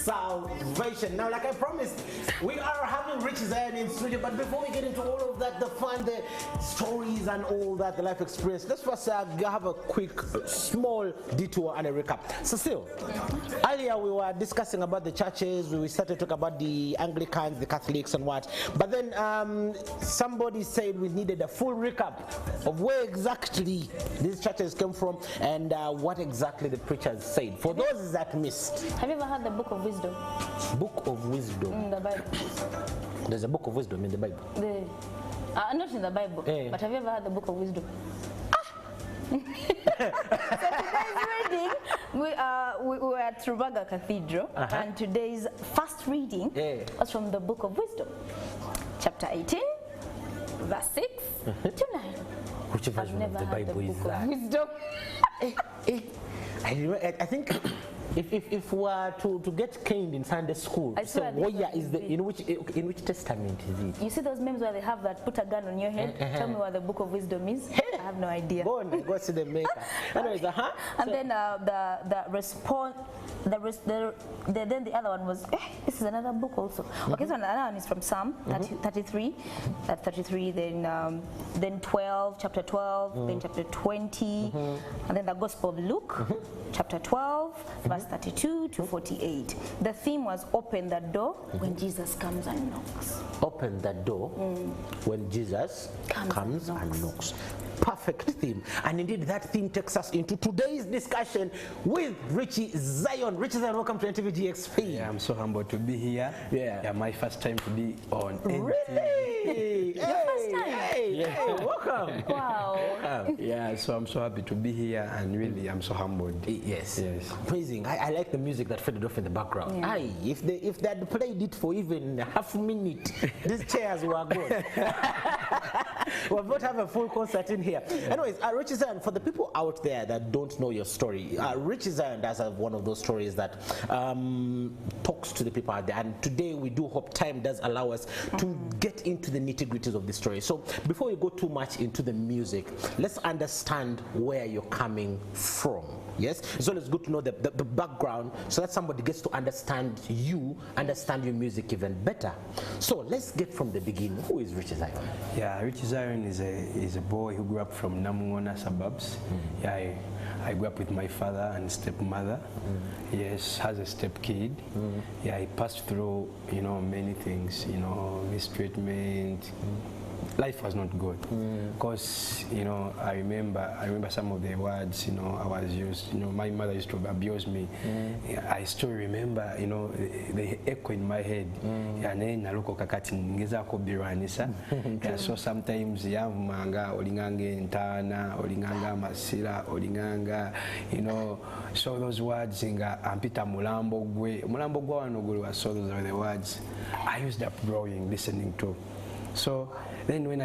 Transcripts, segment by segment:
salvation. Now, like I promised, we are having Richie Zion in studio, but before we get into all of that, the fun, the stories and all that, the life experience, let's first have a quick, small detour and a recap. Cecile, earlier we were discussing about the churches, we started talking about the Anglicans, the Catholics and what, but then somebody said we needed a full recap of where exactly these churches came from and what exactly the preachers said. For those that missed. Have you ever heard the Book of Wisdom? Book of Wisdom? In the Bible. There's a Book of Wisdom in the Bible? Not in the Bible, but have you ever heard the Book of Wisdom? So today's reading, we were at Rubaga Cathedral, and today's first reading was from the Book of Wisdom, chapter 18, verse 6 to 9. Which version of the Bible is that? Wisdom. I think if we are to get caned in Sunday school, so where is the in which testament is it? You see those memes where they have that put a gun on your head? Tell me what the Book of Wisdom is. I have no idea. Go on, go see the maker. Anyways, and then the response, then the other one was, this is another book also. Okay, so another one is from Psalm 33, then 12, chapter 12, then chapter 20, and then the Gospel of Luke, chapter 12, verse 32 to 48. The theme was open the door when Jesus comes and knocks. Open the door when Jesus comes and knocks. Perfect theme. And indeed that theme takes us into today's discussion with Richie Zion. Richie Zion, welcome to NTVGXP. Yeah, I'm so humbled to be here. Yeah, my first time to be on NTV. Really? Your first time? Hey, welcome. Wow. Yeah, so I'm so happy to be here, and really I'm so humbled. Yes. Amazing. I like the music that faded off in the background. Yeah. If they had played it for even half a minute, these chairs were good. We're about to have a full concert in here. Anyways, Richie Zion, for the people out there that don't know your story, Richie Zion does have one of those stories that talks to the people out there. And today we do hope time does allow us to get into the nitty-gritties of the story. So before we go too much into the music, let's understand where you're coming from. Yes, it's always good to know the background so that somebody gets to understand your music even better. So let's get from the beginning. Who is Richie Zion? Yeah, Richie Zion is a boy who grew up from Namungona suburbs. Yeah, I grew up with my father and stepmother. Yes, has a step kid. Yeah, he passed through many things, mistreatment. Life was not good because I remember some of the words I was used. My mother used to abuse me. I still remember they echo in my head. So sometimes manga olinganga ntana olinganga masira olinganga so those words ampita mulambo gwe wano gwe. So those are the words I used up growing listening to. So then when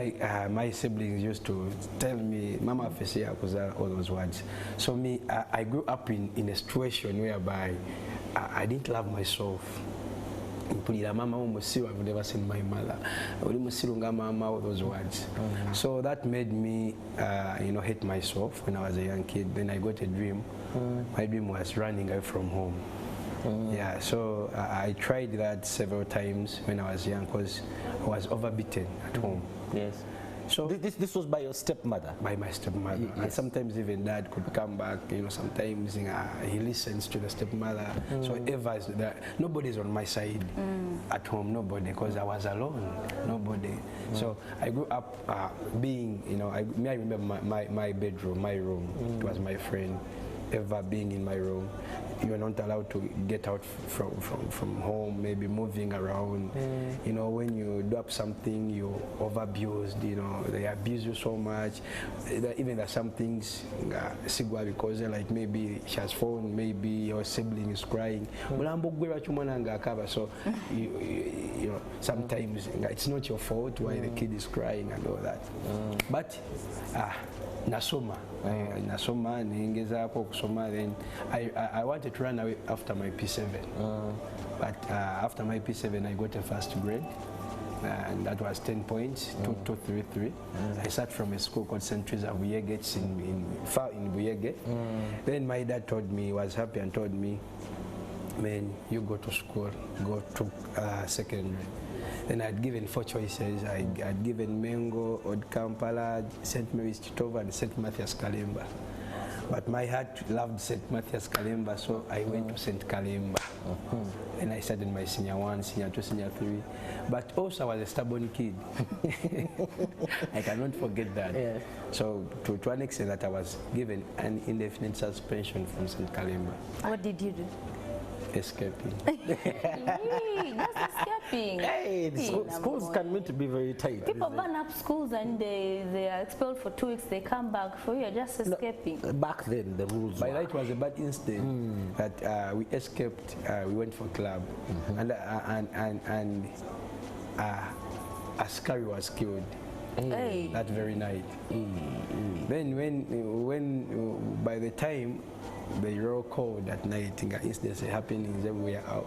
my siblings used to tell me, Mama Fesia, all those words. So I grew up in a situation whereby I didn't love myself. Mama, I've never seen my mother. All those words. So that made me, hate myself when I was a young kid. Then I got a dream. My dream was running away from home. Yeah, so I tried that several times when I was young because I was overbeaten at home. Yes. So this was by your stepmother? By my stepmother. Yes. And sometimes even dad could come back, sometimes he listens to the stepmother. So ever is that nobody's on my side at home, nobody, because I was alone, nobody. So I grew up being, I remember my bedroom, my room, it was my friend. Ever being in my room, you are not allowed to get out from home, maybe moving around. When you do up something, you're over-abused, they abuse you so much. Even there's some things, because like maybe she has fallen, maybe your sibling is crying. So, sometimes it's not your fault why the kid is crying and all that. But, nasoma ningezaako okusoma. Then I wanted to run away after my P7, but after my P7 I got a first grade, and that was 10 points, 2233. I sat from a school called St. Teresa of Buyege, it's far in Buyege. Then my dad told me, he was happy and told me, man, you go to school, go to secondary. Then I'd given 4 choices. I'd given Mengo, Old Kampala, St. Mary's Chitova, and St. Matthias Kalemba. But my heart loved St. Matthias Kalemba, so I went to St. Kalemba. And I started my senior 1, senior 2, senior 3. But also I was a stubborn kid. I cannot forget that. Yeah. So to an extent that I was given an indefinite suspension from St. Kalemba. What did you do? Escaping. Just escaping. Hey, schools can mean to be very tight. People burn up schools and they are expelled for 2 weeks. They come back. For you, just escaping. No, back then, the rules. By that, it was a bad incident that we escaped. We went for club, and Askari was killed. Hey. That very night. Then when by the time the roll called at night, incidents happening everywhere out.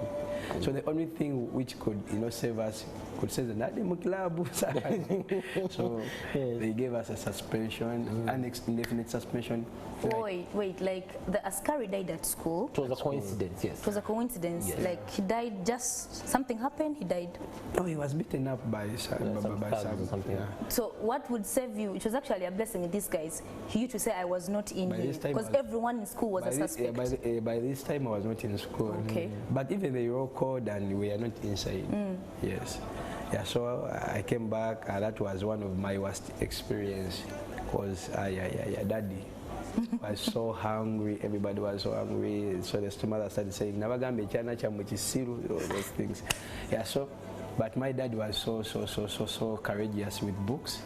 So the only thing which could save us could say that so they gave us a suspension, an indefinite suspension. Wait, like the Askari died at school? It was a coincidence, yes. It was a coincidence, yes. Like he died, just something happened, he died? No, he was beaten up by something. Yeah. So what would save you? It was actually a blessing in disguise. He used to say I was not in here, because everyone in school was a suspect. By this time I was not in school. Okay. But even they were called and we are not inside. Yes. Yeah, so I came back. That was one of my worst experience, because daddy was so hungry. Everybody was so hungry. So the mother started saying, those things. Yeah, so, but my dad was so courageous with books.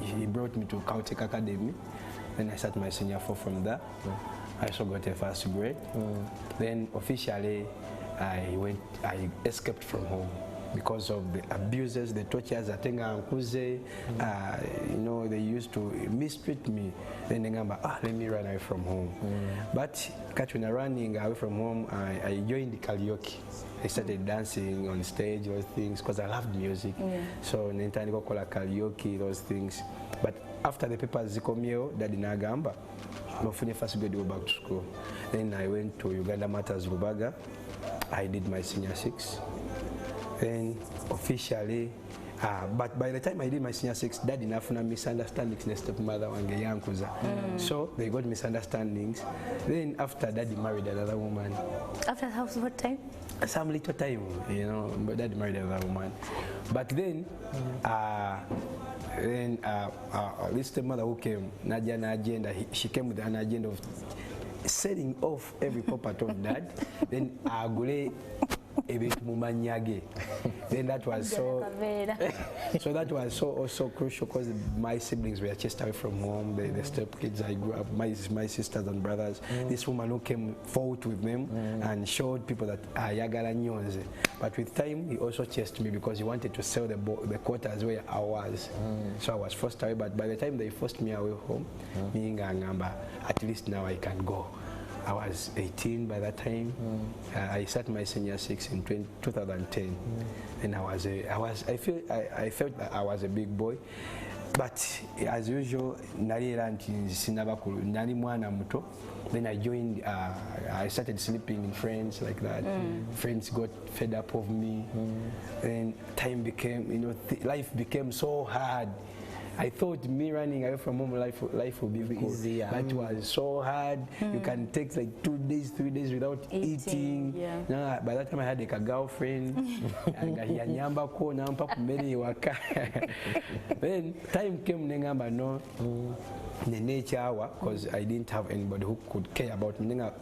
He brought me to Caltech Academy. Then I started my senior 4 from there. I also got a first grade. Then officially, I escaped from home because of the abuses, the tortures, they used to mistreat me. Then they go, let me run away from home. But when I running away from home, I joined the karaoke. I started dancing on stage, those things, because I loved music. So I go call karaoke, those things. But after the papers zikomio, Daddy Nagamba, I first grade go back to school. Then I went to Uganda Matters Rubaga. I did my senior 6. Then officially, but by the time I did my senior 6, Daddy nafuna misunderstandings na stepmother wange yankuza. So they got misunderstandings. Then after Daddy married another woman. After what time? Some little time, but Daddy married another woman. But then, this stepmother who came, Nadia an agenda, she came with an agenda of selling off every property of Dad. Then agule ebit. Then that was so that was so crucial, because my siblings were chased away from home. The step kids I grew up, my sisters and brothers. This woman who came forward with them and showed people that yagala nyonze. But with time, he also chased me because he wanted to sell the quarters where I was. So I was forced away. But by the time they forced me away home, at least now I can go. I was 18 by that time. I started my senior 6 in 2010, and I felt that I was a big boy. But as usual, then I joined. I started sleeping in friends like that. Friends got fed up of me. Then time became, life became so hard. I thought me running away from home, life would be easier. That was so hard. You can take like 2 days, 3 days without eating. Yeah. By that time I had like a girlfriend. Then time came, the nature, because I didn't have anybody who could care about me. Where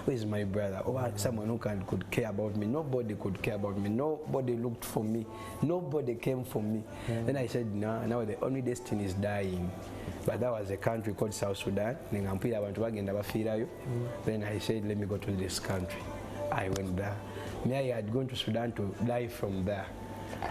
is my brother? Or someone who could care about me. Nobody could care about me. Nobody looked for me. Nobody came for me. Then I said, no, now the only destiny is dying. But that was a country called South Sudan. Then I said, let me go to this country. I went there. I had gone to Sudan to die from there.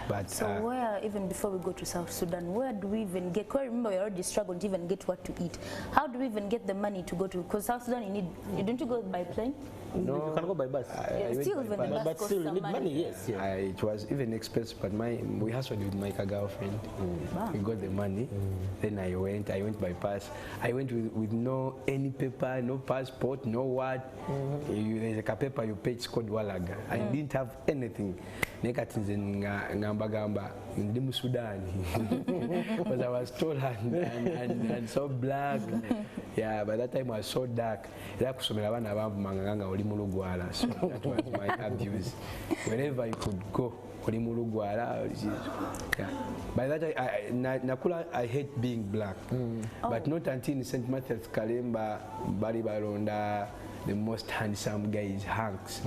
But, so where, even before we go to South Sudan, where do we even get, because remember we already struggled to even get what to eat. How how do we even get the money to go to? Because South Sudan, you don't you go by plane? No, you can go by bus. Still even the bus But still, you need some money. Yes. It was even expensive, but we hustled with my girlfriend. Wow. We got the money. Then I went by bus. I went with no any paper, no passport, no what. There's like a paper you pay, it's called Walaga. I didn't have anything. Nekatinze ngamba ndi mu Sudan because I was tall and so black. Yeah, by that time I was so dark. Era kusomera abana bambu manganga oli mu lugwala. So that was my abuse. Wherever I could go, oli mu lugwala. Yeah. By that time I hate being black. But not until in St. Matthew's Kalemba bali balonda the most handsome guy is Hanks.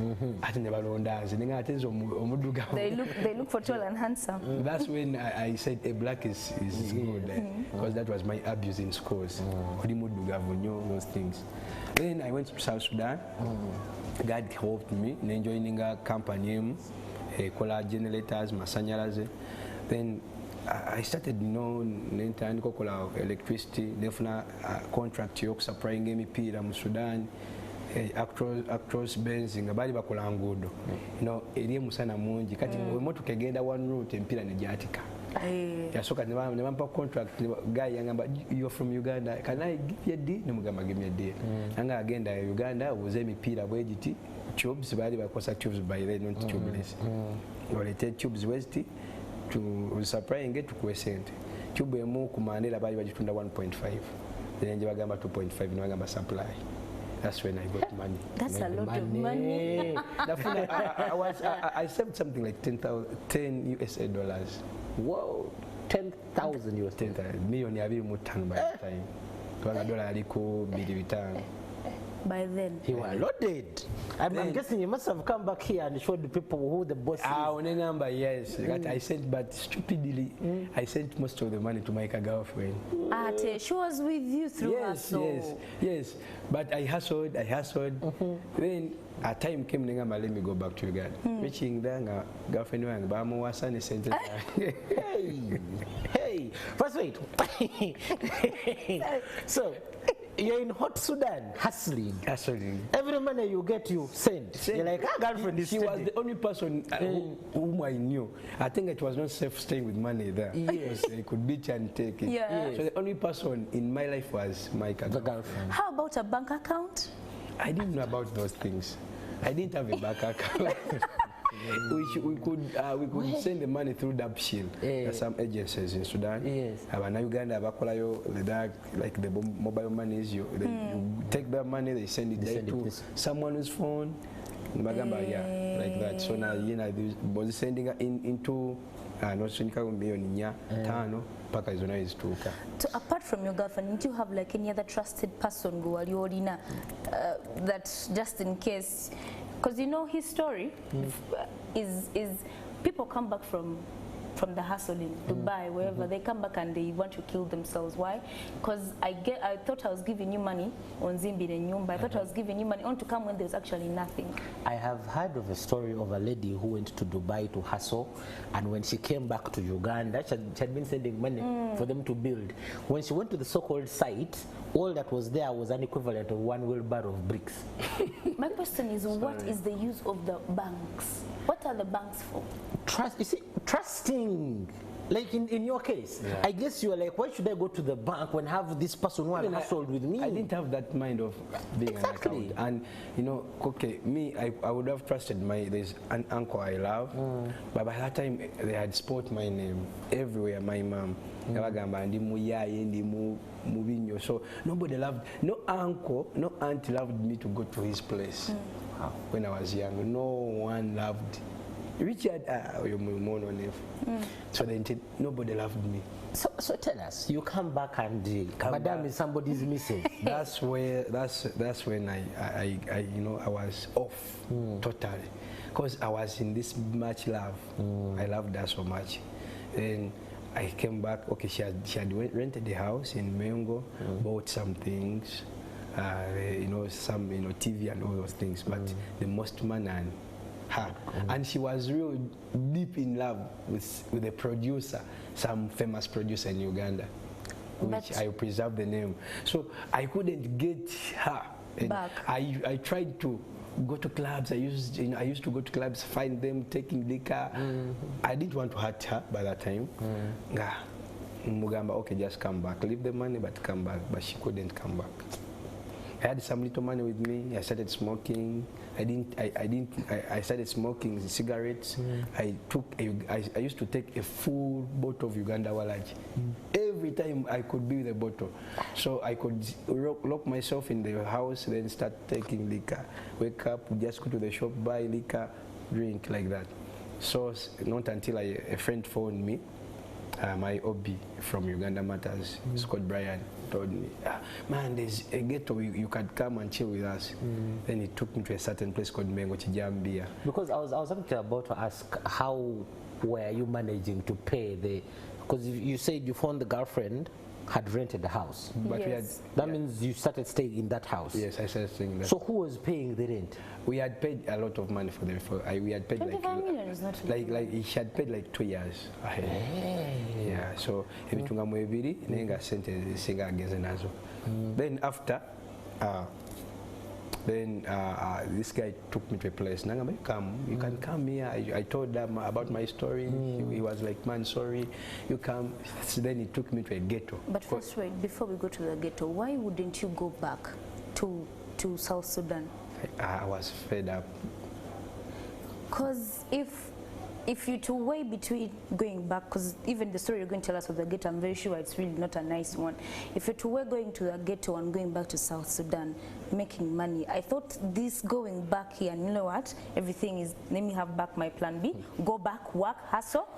They look for tall and handsome. That's when I said a black is good, because that was my abuse in schools. Those things. Then I went to South Sudan. God helped me in joining a company, color generators, masanyalaze. Then I started electricity. Therefore, contract yok supplying MP in Sudan. Across Benzinga bali bakola ngudo eriye musana mungi kati emotoka egenda one route empira nejatika yasoka ne bampa contract guy yangamba you're from Uganda, can I give you a deal? Nemugamba give me a deal. Nanga agenda Uganda uze emipira bwegiti tubes bali bakosa tubes by then not tubeless olete tubes west to supplying it to kwesente tube emu ku Mandela bali bagitunda 1.5 then nje bagamba 2.5 ne bagamba supply. That's when I got money. That's a lot of money. I saved something like 10 USA dollars. Whoa, 10,000 US. 10,000 million by that time. By then. You were loaded. I'm guessing you must have come back here and showed the people who the boss is. On a number, yes. I sent, but stupidly, I sent most of the money to my girlfriend. She was with you through her soul. Yes. But I hustled. Then a time came, let me go back to Uganda. Reaching there, girlfriend wang bamu wasani center. Hey. First wait. So. You're in hot Sudan, hustling. Every money you get, you send. You're like, girlfriend is She was the only person whom I knew. I think it was not safe staying with money there. Yes. They could beat and take it. Yeah. So the only person in my life was my girlfriend. How about a bank account? I didn't know about those things. I didn't have a bank account. We could send the money through Dabshil. There are some agencies in Sudan. Yes. Uganda, like the mobile money you take that money, they send it to someone's phone. Like that. So now I was sending into So apart from your girlfriend, did you have like any other trusted person that just in case? Because you know his story is people come back from the hustle in Dubai, wherever they come back and they want to kill themselves. Why? Because I thought I was giving you money on Zimbi and Nyumba. I thought I was giving you money on to come when there's actually nothing. I have heard of a story of a lady who went to Dubai to hustle, and when she came back to Uganda, she had been sending money for them to build. When she went to the so-called site, all that was there was an equivalent of one wheelbarrow of bricks. My question is, what is the use of the banks? What are the banks for? You see, trusting. Like in your case, I guess you are like, why should I go to the bank when I have this person who had hustled with me? I didn't have that mind of being an account. And I would have trusted there's an uncle I love, but by that time they had spoke my name everywhere. My mom, so nobody loved, no uncle, no aunt loved me to go to his place when I was young. No one loved. Richard, so then nobody loved me. So tell us, you come back and Madam is somebody's missing. That's when I was off totally, because I was in this much love. I loved her so much. Then I came back. Okay, she had rented the house in Mengo, bought some things, some TV and all those things. But the most man and her, and she was real deep in love with a producer, some famous producer in Uganda. which I preserved the name. So I couldn't get her. Back. I tried to go to clubs. I used to go to clubs, find them taking liquor. I didn't want to hurt her by that time. Mugamba, okay, just come back. Leave the money, but come back. But she couldn't come back. I had some little money with me. I started smoking. I started smoking cigarettes. I used to take a full bottle of Uganda Walaji. Every time I could be with a bottle. So I could lock myself in the house, then start taking liquor. Wake up, just go to the shop, buy liquor, drink, like that. So not until a friend phoned me, my OB from Uganda Matters, Scott Bryan, told me, man, there's a ghetto, you can come and chill with us. Then he took me to a certain place called Mengo Chijambia. Because I was actually about to ask, how were you managing to pay the, because you said you found the girlfriend had rented the house. But yes. That means you started staying in that house. Yes, I started staying there. So who was paying the rent? We had paid a lot of money for them. We had paid 25 million is not like he had paid like 2 years ahead. Hey. Yeah, so ebitunga mu ebiri nenga sente singa agenze nazo. Then after this guy took me to a place. Nangamba, you can come here. I told them about my story. He was like, man, sorry, you come. So then he took me to a ghetto. But first, wait, before we go to the ghetto, why wouldn't you go back to South Sudan? I was fed up. Because if you to weigh between going back, because even the story you're going to tell us of the ghetto, I'm very sure it's really not a nice one. If you're to weigh going to the ghetto and going back to South Sudan, making money, I thought this going back here, and you know what, everything is, let me have back my plan B, go back, work, hustle,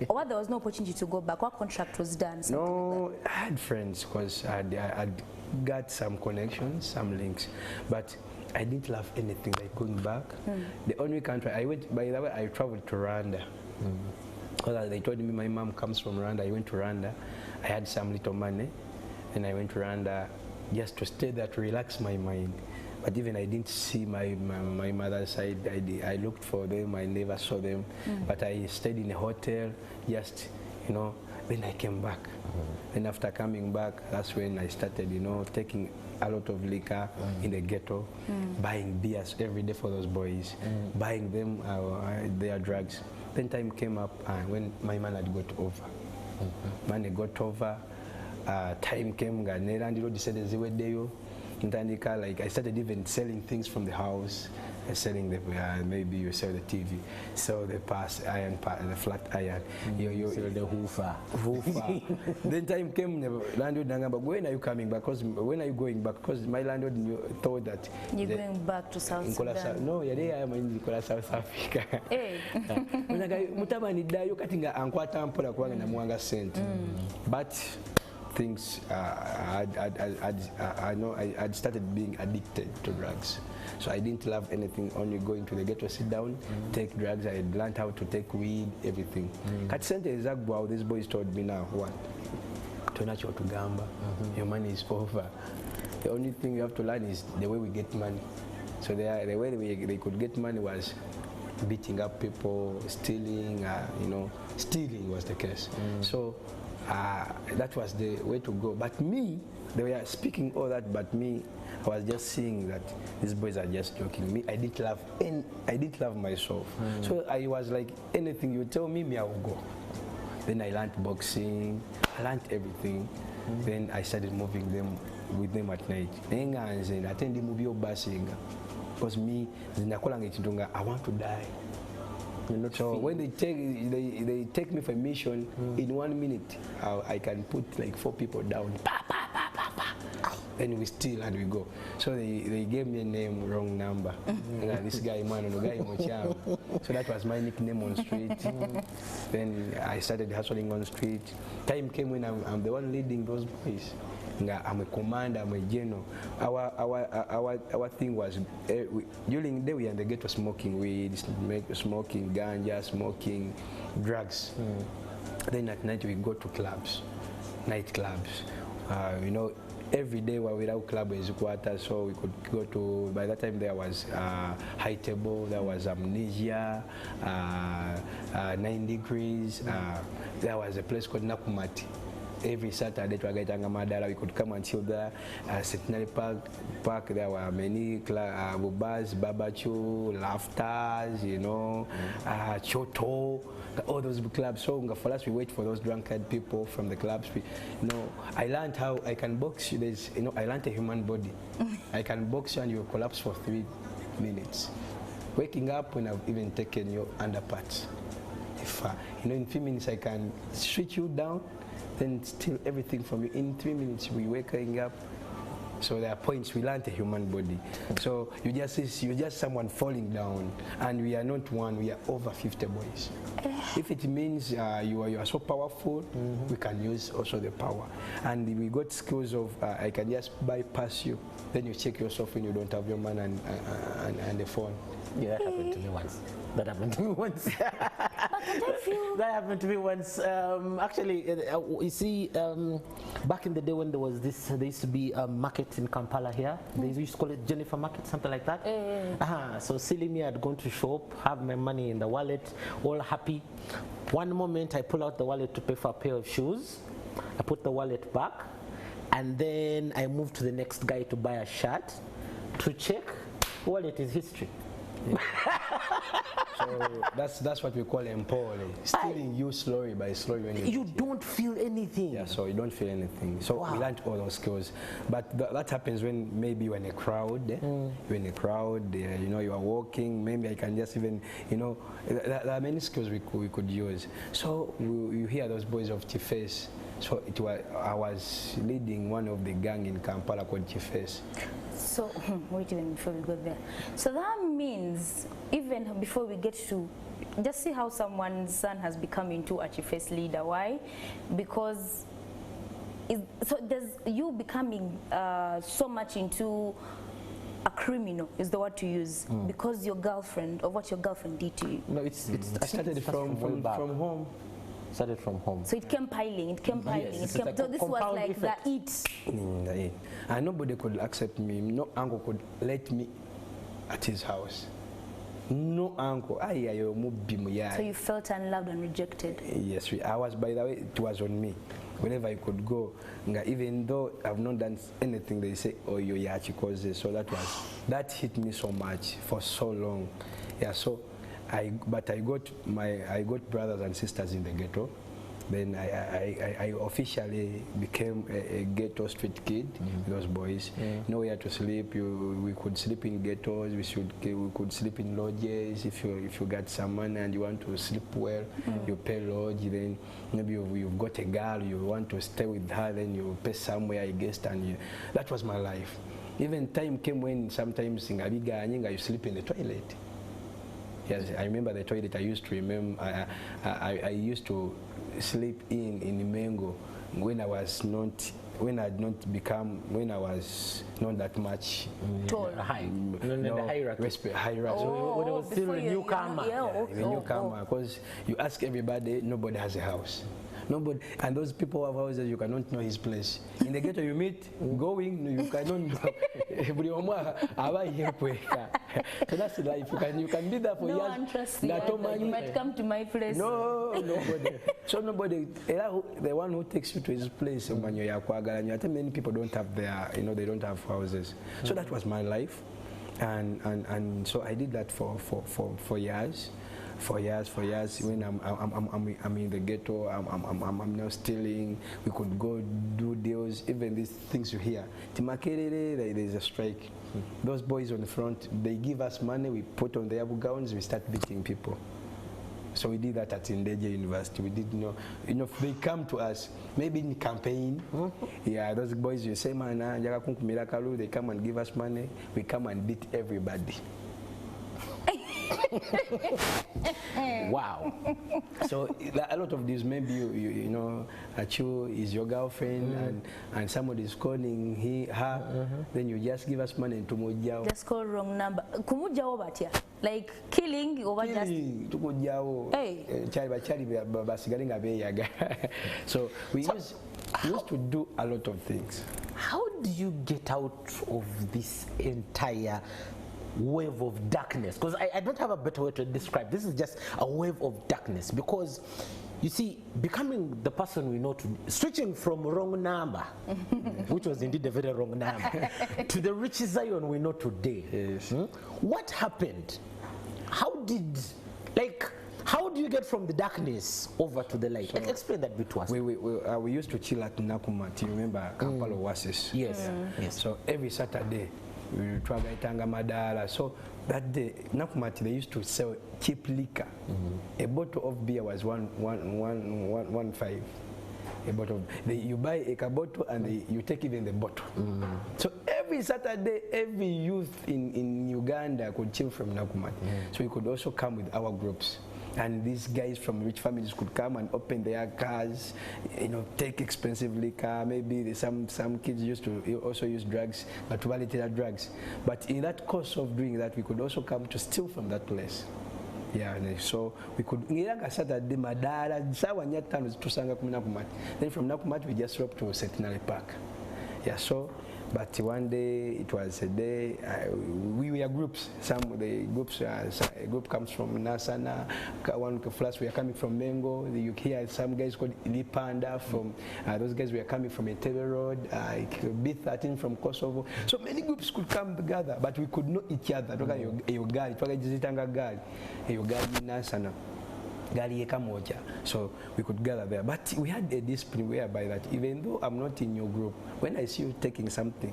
or there was no opportunity to go back, what contract was done? No, like I had friends because I'd got some connections, some links, but I didn't love anything like going back. The only country I went, by the way, I traveled to Rwanda. Because they told me my mom comes from Rwanda. I went to Rwanda. I had some little money, and I went to Rwanda just to stay there to relax my mind. But even I didn't see my mother's side. I looked for them. I never saw them. But I stayed in a hotel, just, you know. Then I came back. And after coming back, that's when I started, you know, taking a lot of liquor in the ghetto, buying beers every day for those boys, buying them their drugs. Then time came up when my man had got over. Man had got over, time came, like I started even selling things from the house. Selling the maybe you sell the TV, sell the iron part, the flat iron. You sell the hoofer. Then time came, the landlord nangamba, when are you coming back? Because when are you going back? Because my landlord thought that you're going back to South Sudan. No, I am in South Africa. Hey. But things I know I'd started being addicted to drugs. So I didn't love anything, only going to the ghetto, sit down, take drugs. I had learned how to take weed, everything. Katisente Zagwa, these boys told me now, what? Tonacho to Gamba, your money is over. The only thing you have to learn is the way we get money. So the way they could get money was beating up people, stealing, you know, stealing was the case. So that was the way to go. But me, they were speaking all that, but me, I was just seeing that these boys are just joking. Me, I didn't love myself. So I was like, anything you tell me, I will go. Then I learned boxing, I learned everything. Then I started moving them with them at night. I attend the movie of basing because me, I want to die. So when they take me for a mission, in 1 minute, I can put like 4 people down. Then we steal and we go. So they gave me a name, wrong number. This guy, man, guy Mocham. So that was my nickname on street. Then I started hustling on street. Time came when I'm the one leading those boys. I'm a commander, I'm a general. Our thing was, during the day we were in the ghetto smoking weed, smoking ganja, smoking drugs. Then at night we go to clubs, night clubs. You know, every day we were out club in Zukwata, so we could go to, by that time there was High Table, there was Amnesia, 9 Degrees, there was a place called Nakumati. every Saturday to Agaitanga Madara. We could come and chill there. Centenary Park, there were many bars, barbecue, laughters, you know, choto, all those clubs. So for us, we wait for those drunkard people from the clubs. You know, I learned how I can box you. You know, I learned a human body. I can box you and you collapse for 3 minutes. Waking up when I've even taken your underparts. If you know, in 3 minutes I can switch you down, then steal everything from you. In 3 minutes we waking up. So there are points we learn the human body. So you're just someone falling down, and we are not one. We are over 50 boys. If it means you are so powerful, we can use also the power. And we got skills of I can just bypass you. Then you check yourself when you don't have your man and the phone. Yeah, that happened to me once. That happened to me once. That happened to me once. Actually, you see, back in the day when there used to be a market in Kampala here. They used to call it Jennifer Market, something like that. So silly me, I'd gone to shop, have my money in the wallet, all happy. One moment, I pull out the wallet to pay for a pair of shoes. I put the wallet back, and then I move to the next guy to buy a shirt. To check, wallet is history. Yeah. So that's what we call empowering. Stealing you slowly by slowly. When you don't feel anything. Yeah, so you don't feel anything. So we learned all those skills. But that happens when maybe you're in a crowd. You're in a crowd, you know, you are walking. Maybe I can just even, you know, there are many skills we could use. So you hear those boys of Chiefs. So I was leading one of the gang in Kampala called Chiefs. So, wait even before we go there. So that means, even before we get to, just see how someone's son has become into a Chiefs leader. Why? Because, so there's you becoming so much into a criminal, is the word to use, because your girlfriend, or what your girlfriend did to you. No, it started from home. Started from home. So it came piling, it came piling, yes, it came, so this was like effect. The it. And nobody could accept me. No uncle could let me at his house. No uncle. So you felt unloved and rejected? Yes, I was, by the way, it was on me. Whenever I could go, even though I've not done anything, they say, oh, you're yachi causes. So that hit me so much for so long. Yeah, so I got brothers and sisters in the ghetto. Then I officially became a ghetto street kid. Those boys, nowhere to sleep. We could sleep in ghettos. We could sleep in lodges. If you got some money and you want to sleep well, you pay lodge. Then maybe you've got a girl, you want to stay with her, then you pay somewhere, I guess. And that was my life. Even time came when sometimes in Abiga you sleep in the toilet. Yes, I remember the toilet. I used to remember. I used to sleep in Mengo when I was not that much high. The hierarchy. Oh, when I was still a newcomer. A newcomer, because you ask everybody, nobody has a house. Nobody, and those people have houses, you cannot know his place. In the ghetto you meet, going, you cannot know. So that's the life. You can be there for years. No one trusts you. You might come to my place. No, nobody. So nobody, the one who takes you to his place, many people don't have they don't have houses. So that was my life. And so I did that for years. For years, when I'm in the ghetto, I'm now stealing. We could go do deals, even these things you hear. Timakerere, there's a strike. Those boys on the front, they give us money, we put on the abu gowns, we start beating people. So we did that at Indeje University. We did they come to us, maybe in campaign. Yeah, those boys, you say, man, they come and give us money, we come and beat everybody. Wow. So a lot of these, maybe you know, Achu is your girlfriend and somebody is calling her, then you just give us money to Mujao. Just call wrong number. Kumujao batia. Like killing over just. Hey. So we used to do a lot of things. How do you get out of this entire wave of darkness? Because I don't have a better way to describe this. Is just a wave of darkness, because you see, becoming the person we know, switching from wrong number, which was indeed a very wrong number, to the Richie Zion we know today. Yes. What happened? How do you get from the darkness over to the light? So explain that bit to us. We used to chill at Nakumat. You remember Kampala Oasis? Yes. Yes. So every Saturday we would try Tanga Madala. So that day, Nakumat, they used to sell cheap liquor. A bottle of beer was 1.15. A bottle. You buy a bottle and you take even the bottle. So every Saturday, every youth in Uganda could chill from Nakumat. So we could also come with our groups. And these guys from rich families could come and open their cars, you know, take expensive liquor. Maybe some kids used to also use drugs, but drugs. But in that course of doing that, we could also come to steal from that place. Yeah, so we could. Then from Nakumat we just dropped to Centenary Park. Yeah, so. But one day, it was a day, we were groups. A group comes from Nasana, one Flash, we are coming from Mengo. You hear some guys called Ilipanda from, those guys were coming from Entebbe Road, B13 from Kosovo. So many groups could come together, but we could know each other. So we could gather there, but we had a discipline whereby that even though I'm not in your group, when I see you taking something,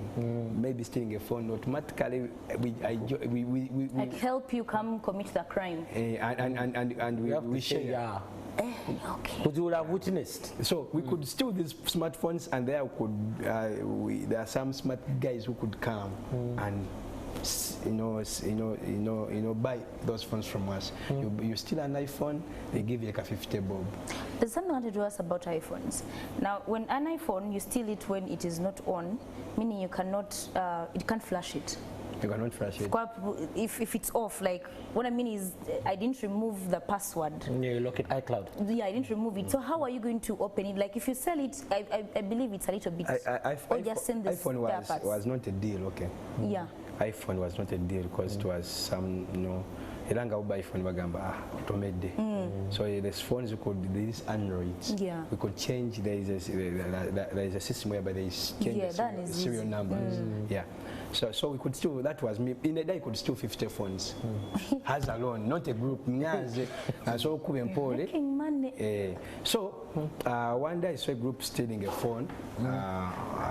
maybe stealing a phone, automatically we like help you come commit the crime. And we share. Yeah. Okay. Because you would have witnessed. So we could steal these smartphones, and there are some smart guys who could come and buy those phones from us. You steal an iPhone, they give you like a 50 bob. There's something I wanted to ask about iPhones. Now, when an iPhone, you steal it when it is not on, meaning you cannot, it can't flash it. You cannot flash it. If it's off, like, what I mean is, I didn't remove the password. Yeah, you lock it iCloud. Yeah, I didn't remove it. So how are you going to open it? Like, if you sell it, I believe it's a little bit. Or just send the iPhone was not a deal, okay? Yeah. iPhone was not a deal because it was some, Elanga uba iPhone bagamba automate. So there's phones these Androids. Yeah. We could change. There is a system whereby they change the serial numbers. Yeah. So we could still. That was me. In a day, I could steal 50 phones. As alone, not a group. So making money. So one day I saw a group stealing a phone.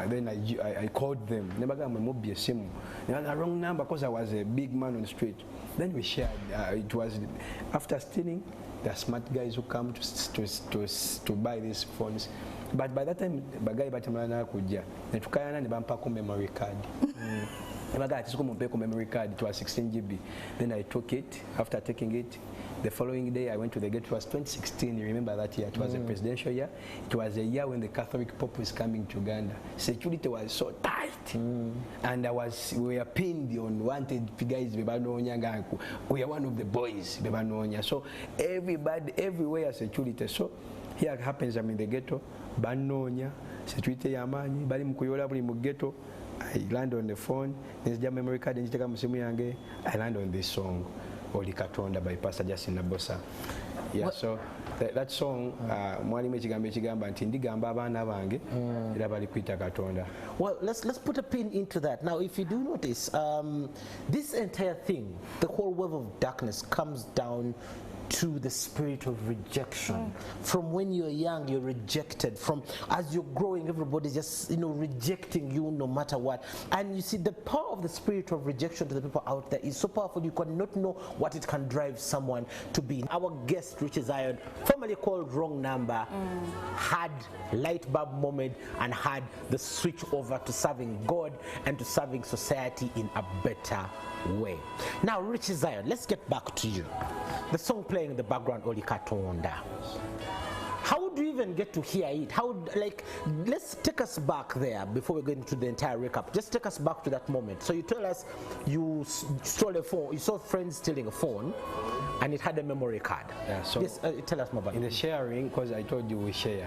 Then I called them. Never got my mobile SIM. They had the wrong number because I was a big man on the street. Then we shared. It was after stealing, the smart guys who come to buy these phones. But by that time, bagay batamana kuja. Netukayana ne bampako memory card. Memory card. It was 16 GB. Then I took it. After taking it, the following day I went to the gate. It was 2016. You remember that year? It was a presidential year. It was a year when the Catholic Pope was coming to Uganda. Security was so tight, and we were pinned on wanted guys. We are one of the boys. So everybody, everywhere security. So here it happens. I'm in the ghetto. Banonya security yamanyi bali mukuyola buli mu ghetto. I land on the phone, nizija memory card njiteka musimu yange. I land on this song Oli Katonda by Pastor Justin Nabosa. Yeah, so that song mwalimu ekigamba nti ndigamba abaana bange era bali kwita Katonda. Well, let's put a pin into that. Now, if you do notice, this entire thing, the whole wave of darkness comes down to the spirit of rejection. From when you're young, you're rejected. From as you're growing, everybody's just rejecting you no matter what. And you see, the power of the spirit of rejection to the people out there is so powerful. You cannot know what it can drive someone to be. Our guest, Richie Zion, formerly called Wrong Number, had light bulb moment and had the switch over to serving God and to serving society in a better way. Now, Richie Zion, let's get back to you. The song playing in the background, Oli Katonda. How do you even get to hear it? Let's take us back there before we go into the entire recap. Just take us back to that moment. So you tell us you stole a phone, you saw friends stealing a phone, and it had a memory card. Yeah, so yes, tell us more about it. In the sharing, because I told you we share.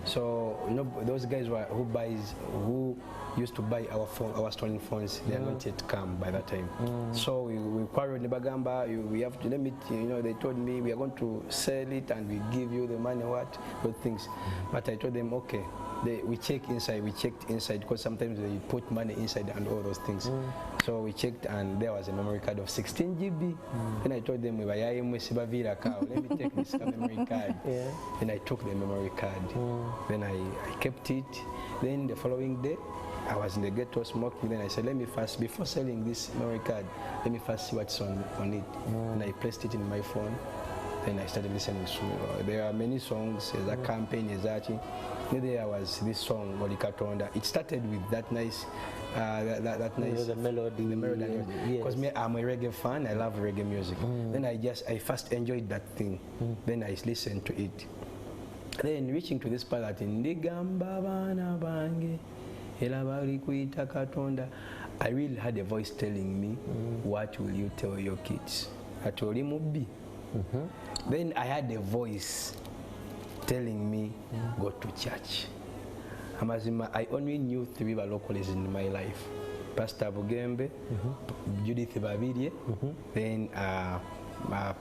So those guys who used to buy our stolen phones. They are not yet come by that time. So we quarreled in Bagamba. We have to limit. They told me we are going to sell it and we give you the money. Good things. But I told them, okay. We checked inside because sometimes they put money inside and all those things. So we checked and there was a memory card of 16 GB. Then I told them, let me take this memory card. Then I took the memory card. Then I kept it. Then the following day, I was in the ghetto smoking. Then I said, let me first, before selling this memory card, let me first see what's on it. And I placed it in my phone. Then I started listening to, there are many songs, there's a campaign, there's that. There was this song, Molikatonda. It started with that nice, that nice the melody. Because I'm a reggae fan, I love reggae music. Then I first enjoyed that thing. Then I listened to it. Then reaching to this part that in Ndigamba bana bange, elabari kuita katonda, I really had a voice telling me, what will you tell your kids? Atoli mubi. Then I had a voice telling me, go to church. Amazima, I only knew 3 locals in my life. Pastor Bugembe, Judith Babirie, then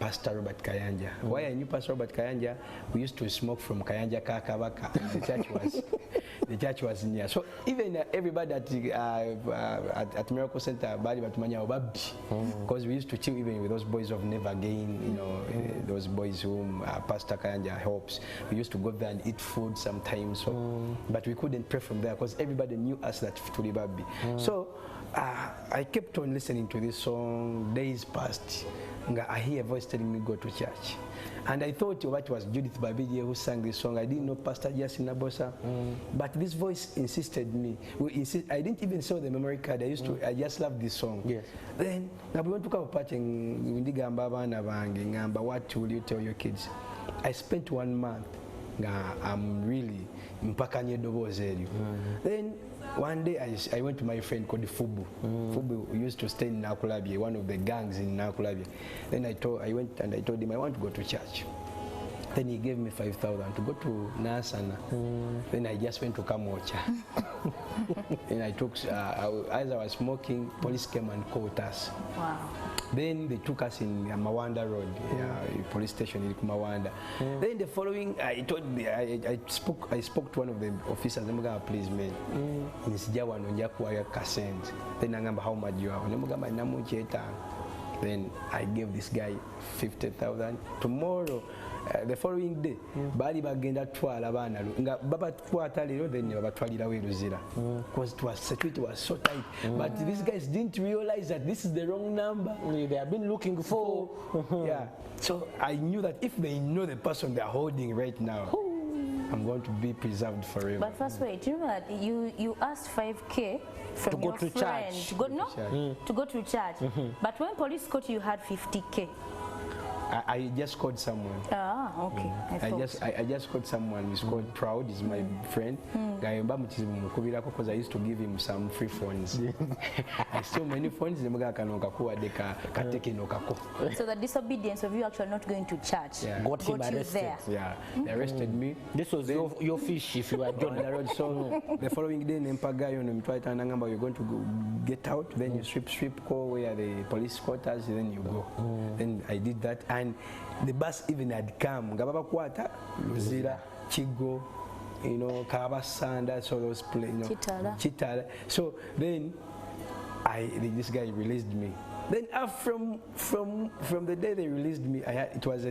Pastor Robert Kayanja. Why I knew Pastor Robert Kayanja, we used to smoke from Kayanja Kakabaka. The church was near. So even everybody at Miracle Center, because we used to chill even with those boys of Never Again, those boys whom Pastor Kayanja helps. We used to go there and eat food sometimes. So, but we couldn't pray from there because everybody knew us that Tulibabi. So I kept on listening to this song. Days passed. I hear a voice telling me go to church. And I thought what was Judith Babidi who sang this song. I didn't know Pastor Justin Nabosa. But this voice insisted me. I didn't even sell the memory card. I just loved this song. Yes. Then we went to come part in what will you tell your kids? I spent 1 month. I'm really Then one day I went to my friend called Fubu. Fubu used to stay in Nakulabie, one of the gangs in Nakulabie. Then I went and I told him I want to go to church. Then he gave me 5,000 to go to Nasana. Then I just went to Kamocha. And I took, as I was smoking, police came and caught us. Wow. Then they took us in Mawanda Road, police station in Mawanda. Then the following, I spoke to one of the officers. Please, man, then I remember how much you are. Then I gave this guy 50,000. Tomorrow, the following day, bali bagenda twala abana nga baba twata lero then babatwalira we Luzira because security was so tight. But these guys didn't realize that this is the wrong number they have been looking for. Yeah, so I knew that if they know the person they're holding right now, I'm going to be preserved forever. But first, wait, you know that you asked 5K from your friend to go to church. But when police caught you, you had 50K. I just called someone. Ah, okay. I just called someone. He's called Proud. He's my friend. Because I used to give him some free phones. I still many phones. So the disobedience of you actually not going to church got him arrested. There. Yeah, they arrested me. This was your fish if you were on the road. So the following day, you're going to get out. Then you strip call where the police quarters. Then you go. Then I did that. And the bus even had come. Gababa Kwata, Luzira, Chigo, Kabasanda, so those places, Chitala. So then this guy released me. Then from the day they released me, by that it was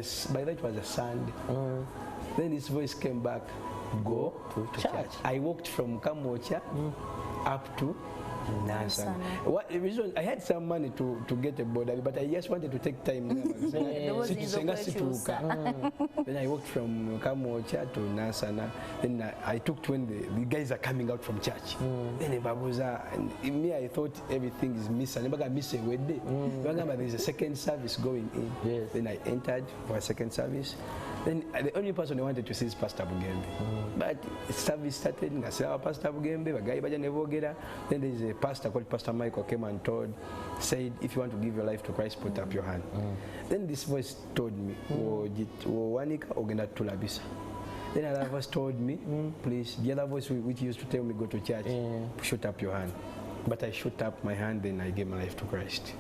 a Sunday. Then this voice came back, go to church. I walked from Kamocha up to Nasana. What the reason? I had some money to get a border, but I just wanted to take time. Then I walked from Kamocha to Nasana. Then I took when the guys are coming out from church. Then me, I thought everything is missing. I miss a wedding. There's a second service going in. Yes. Then I entered for a second service. Then the only person I wanted to see is Pastor Bugembe. But service started, I said, Pastor Bugembe, then there's a pastor called Pastor Michael came and said, if you want to give your life to Christ, put up your hand. Then this voice told me, Then another voice told me, please, the other voice which used to tell me go to church, shoot up your hand. But I shoot up my hand, then I gave my life to Christ.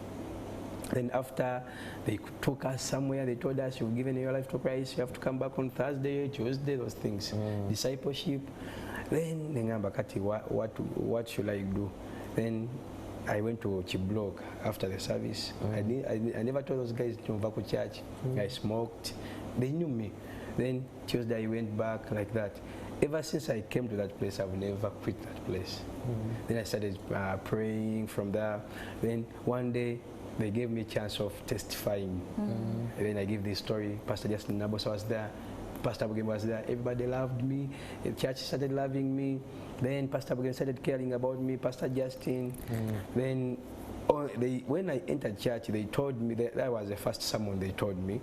Then after they took us somewhere, they told us, you've given your life to Christ, you have to come back on Thursday, Tuesday, those things. Discipleship. Then what should I do? Then I went to Chiblog after the service. I never told those guys to go to church. I smoked. They knew me. Then Tuesday I went back like that. Ever since I came to that place, I've never quit that place. Then I started praying from there. Then one day, they gave me a chance of testifying. And then I give this story. Pastor Justin Nabos was there. Pastor Bugem was there. Everybody loved me. The church started loving me. Then Pastor Bugem started caring about me. Pastor Justin. Then when I entered church, they told me that was the first sermon they told me.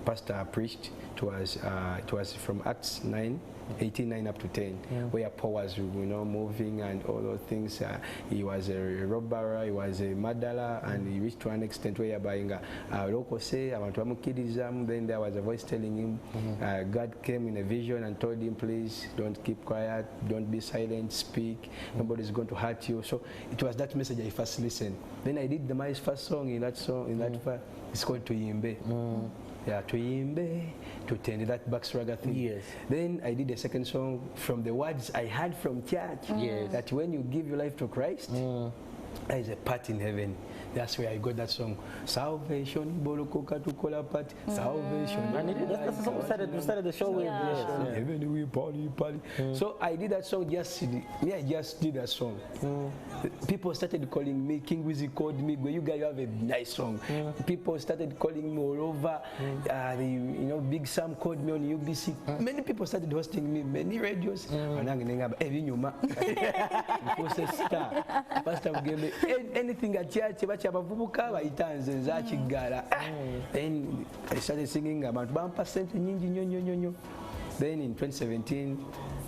Pastor preached. It was from Acts 18:9 up to 10, where Paul was, moving and all those things. He was a robber, he was a murderer, and he reached to an extent whereby then there was a voice telling him, God came in a vision and told him, please don't keep quiet, don't be silent, speak, nobody's going to hurt you. So it was that message I first listened. Then I did my first song in that it's called Tuyimbe. Yeah, Tuyimbe, to tend that backswagger thing. Yes. Then I did a second song from the words I heard from church. Yes. That when you give your life to Christ, there is a part in heaven. That's where I got that song. Salvation, Bolokoka to Kolapat, Salvation. And that's the song we started the show with. Heaven we party. So I did that song I just did that song. People started calling me, King Wizzy called me, you guys have a nice song. People started calling me all over. Big Sam called me on UBC. Many people started hosting me, many radios. And I'm going to Pastor gave me anything at church. Then I started singing about 1%. Then in 2017,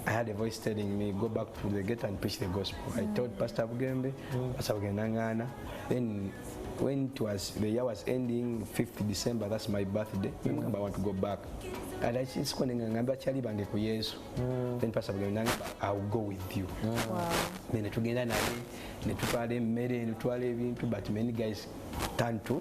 I had a voice telling me, go back to the ghetto and preach the gospel. I told Pastor Bugembe, Pastor Bugenangana. Then when the year was ending, 5th December, that's my birthday, I want to go back. And I said, then Pastor Bugenanga, I'll go with you. Wow. Then but many guys turned to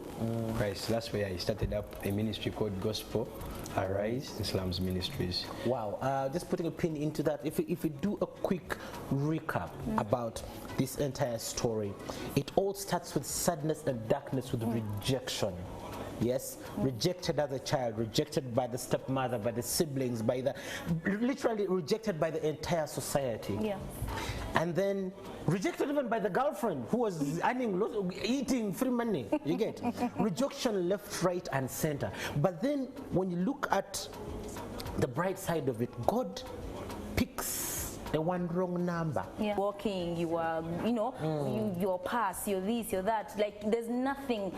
Christ. That's where I started up a ministry called Gospel Arise Islam's Ministries. Wow, just putting a pin into that, if we do a quick recap about this entire story, it all starts with sadness and darkness, with rejection. Yes, rejected as a child, rejected by the stepmother, by the siblings, literally rejected by the entire society. Yeah. And then rejected even by the girlfriend who was eating free money. You get rejection left, right, and center. But then when you look at the bright side of it, God picks the one wrong number. Yeah. Walking, you are, your past, you're this, you're that. Like, there's nothing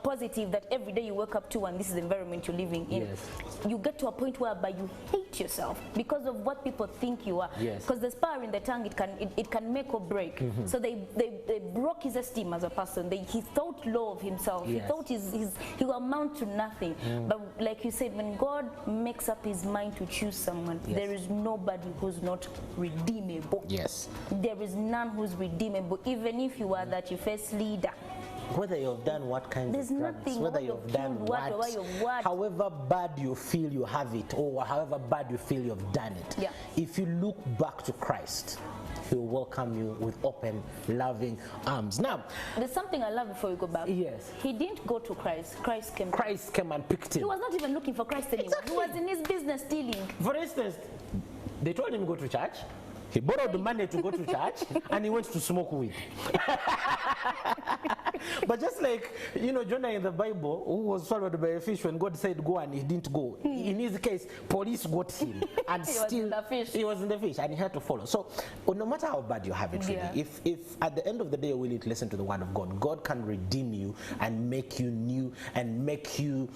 positive that every day you wake up to, and this is the environment you're living in. Yes. You get to a point whereby you hate yourself because of what people think you are. Yes. Because the power in the tongue, it can make or break. So they broke his esteem as a person. He thought low of himself. Yes. He thought he will amount to nothing. But like you said, when God makes up his mind to choose someone, there is nobody who's not redeemable. Yes. There is none who's redeemable, even if you are that your first leader. Whether you've done what kind of drugs, whether you've done what, however bad you feel you have it, or however bad you feel you've done it, if you look back to Christ, he will welcome you with open, loving arms. Now, there's something I love before we go back. Yes. He didn't go to Christ. Christ came and picked him. He was not even looking for Christ anymore. Exactly. He was in his business stealing. For instance, they told him to go to church. He borrowed the money to go to church, and he went to smoke weed. But just like, Jonah in the Bible, who was swallowed by a fish when God said go and he didn't go. In his case, police got him, and he was in the fish, and he had to follow. So no matter how bad you have it, really, if at the end of the day you're willing to listen to the word of God, God can redeem you and make you new and make you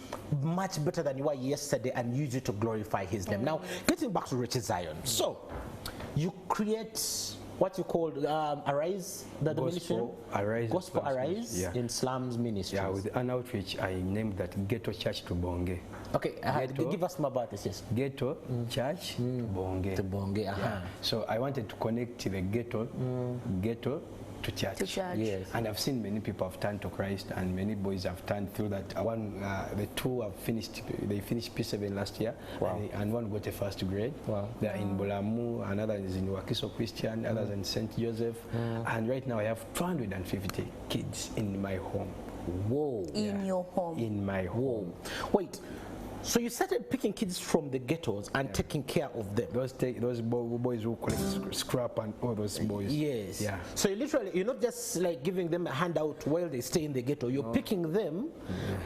much better than you were yesterday, and use you to glorify his name. Now, getting back to Richie Zion. So you create what you call Arise, the ministry? Gospel Arise in Slums Ministries. Yeah, with an outreach, I named that Ghetto Church to Bonge. Okay, give us more about this. Yes. Ghetto Church to Bonge. To Bonge, yeah. So I wanted to connect the ghetto to church. To church. Yes. And I've seen many people have turned to Christ, and many boys have turned through that. The two have finished. They finished P7 last year, and one got a first grade. Wow. They're in Bolamu, another is in Wakiso Christian, others in St. Joseph, and right now I have 250 kids in my home. Whoa! In your home. In my home. Wait. So you started picking kids from the ghettos and taking care of them. Those boys who collect scrap and all those boys. Yes. Yeah. So you're not just like giving them a handout while they stay in the ghetto. You're picking them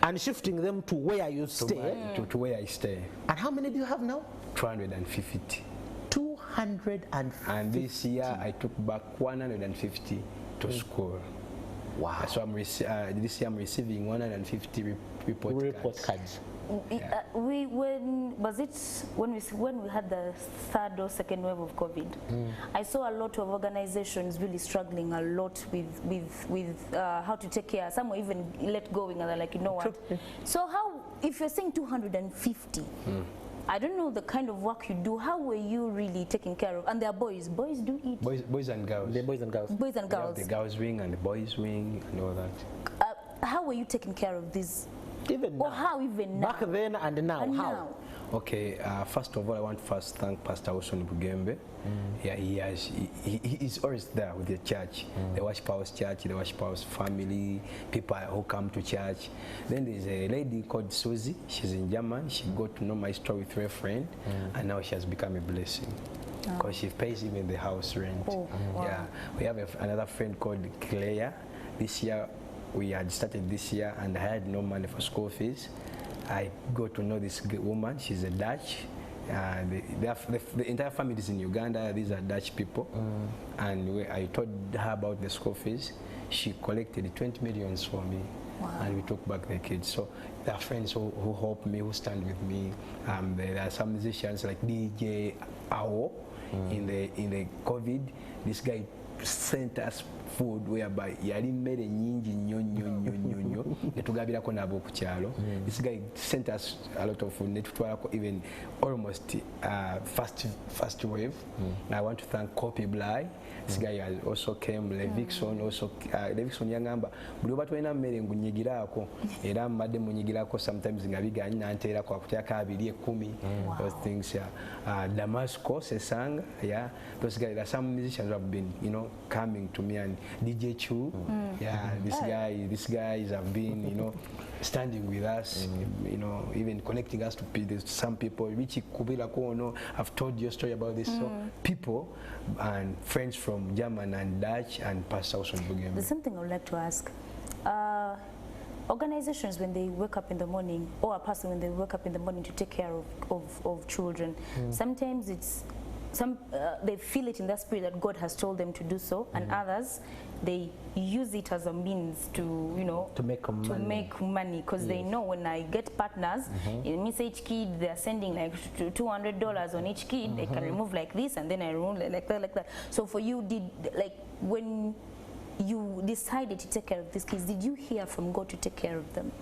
and shifting them to where you stay. To where I stay. And how many do you have now? 250. 250. And this year I took back 150 to school. Wow. So this year I'm receiving 150 report cards. Yeah. When we had the third or second wave of COVID, I saw a lot of organizations really struggling a lot with how to take care. Some were even let going, and they're like, you know what? So how, if you're saying 250, I don't know the kind of work you do. How were you really taking care of? And they are boys. Boys do eat. Boys and girls. They're boys and girls. Boys and girls. The girls' wing and the boys' wing and all that. How were you taking care of these? Even now. Or how even now? Back then and now. And how? now? Okay, first of all, I want to first thank Pastor Wilson Bugembe. Yeah, he's always there with the church, the Worship House Church, the Worship House family, people who come to church. Then there's a lady called Susie. She's in German. She got to know my story through a friend, and now she has become a blessing because she pays even the house rent. Wow. Yeah, we have another friend called Claire. This year, we had started this year, and I had no money for school fees. I got to know this woman. She's a Dutch. The entire family is in Uganda. These are Dutch people. And I told her about the school fees. She collected 20 million for me. Wow. And we took back the kids. So there are friends who help me, who stand with me. There are some musicians like DJ Awo. In the COVID, this guy sent us food whereby yali mmere nyingi nnyo netugabirako nabo ku kyalo. This guy sent us a lot of food netutwalako even almost first wave. I want to thank Kopi Blai. This guy also came. Levikson also. Levikson yangamba buli oba tulina mmere ngunyigirako era mbadde munyigirako sometimes nga biganye nanteerako akutyako 2-10. Those things. Damasco Sesanga. Yeah, those guys. There are some musicians who have been coming to me, and DJ Chu, yeah, these guys have been, standing with us, even connecting us to some people. Richie Kubila, I've told you a story about this. So people and friends from German and Dutch and Pastor Wilson Bugembe. There's something I would like to ask. Organizations, when they wake up in the morning, or a person when they wake up in the morning to take care of children, sometimes they feel it in their spirit that God has told them to do so, and others they use it as a means to to make money because they know when I get partners, it means each kid they're sending like $200 on each kid. They can remove like this, and then I remove like that. So for you, when you decided to take care of these kids, did you hear from God to take care of them?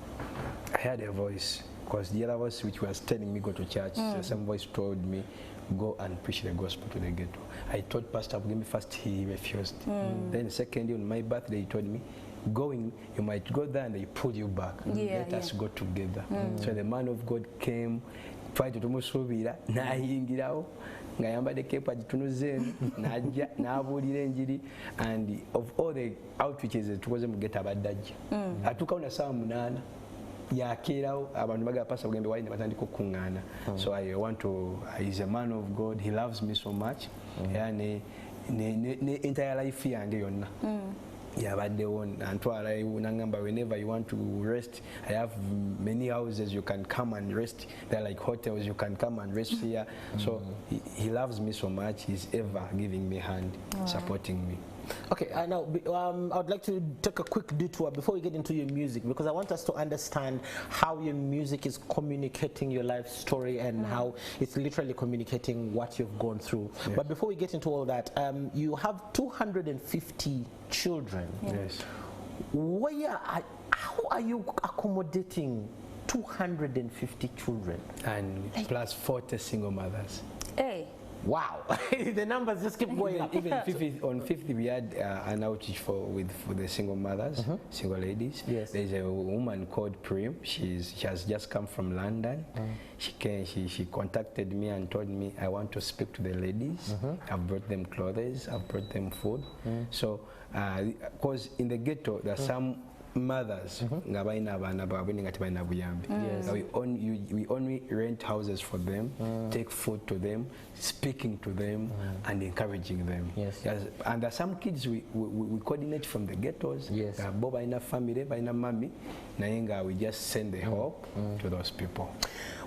I heard a voice, because the other voice which was telling me go to church, some voice told me go and preach the gospel to the ghetto. I told Pastor Bugembe first, he refused. Then secondly, on my birthday, he told me, going, you might go there and they pull you back. Let us go together. So the man of God came, tried to tumusubira, nayingirawo, ngayambadde kepa gitunuzeenu, najja n'abuulira enjiri, and of all the outreaches tukoze mu ghetto abadde ajja. Atuukawo na ssaawa 8. Yakeerawo abantu bagamba Pastor Bugembe wali ne batandika okuŋŋaana. So I want to, he's a man of God, he loves me so much. Ne entire life yange yonna yabaddewo antwala nangamba whenever you want to rest, I have many houses you can come and rest. They're like hotels, you can come and rest here. So he loves me so much. He's ever giving me hand, supporting me. Okay, now I would like to take a quick detour before we get into your music, because I want us to understand how your music is communicating your life story and how it's literally communicating what you've gone through. Yes. But before we get into all that, you have 250 children. Yes. How are you accommodating 250 children? And plus 40 single mothers. Hey. Wow, the numbers just keep going up. Even on 50 we had an outreach for the single mothers, single ladies. Yes. There's a woman called Prim. She has just come from London. She contacted me and told me, I want to speak to the ladies. I've brought them clothes, I've brought them food. So, because in the ghetto there are some mothers we only rent houses for them, take food to them, speaking to them and encouraging them. Yes. And there are some kids we coordinate from the ghettos. Yes. Boba in a family, by a mommy, we just send the help to those people.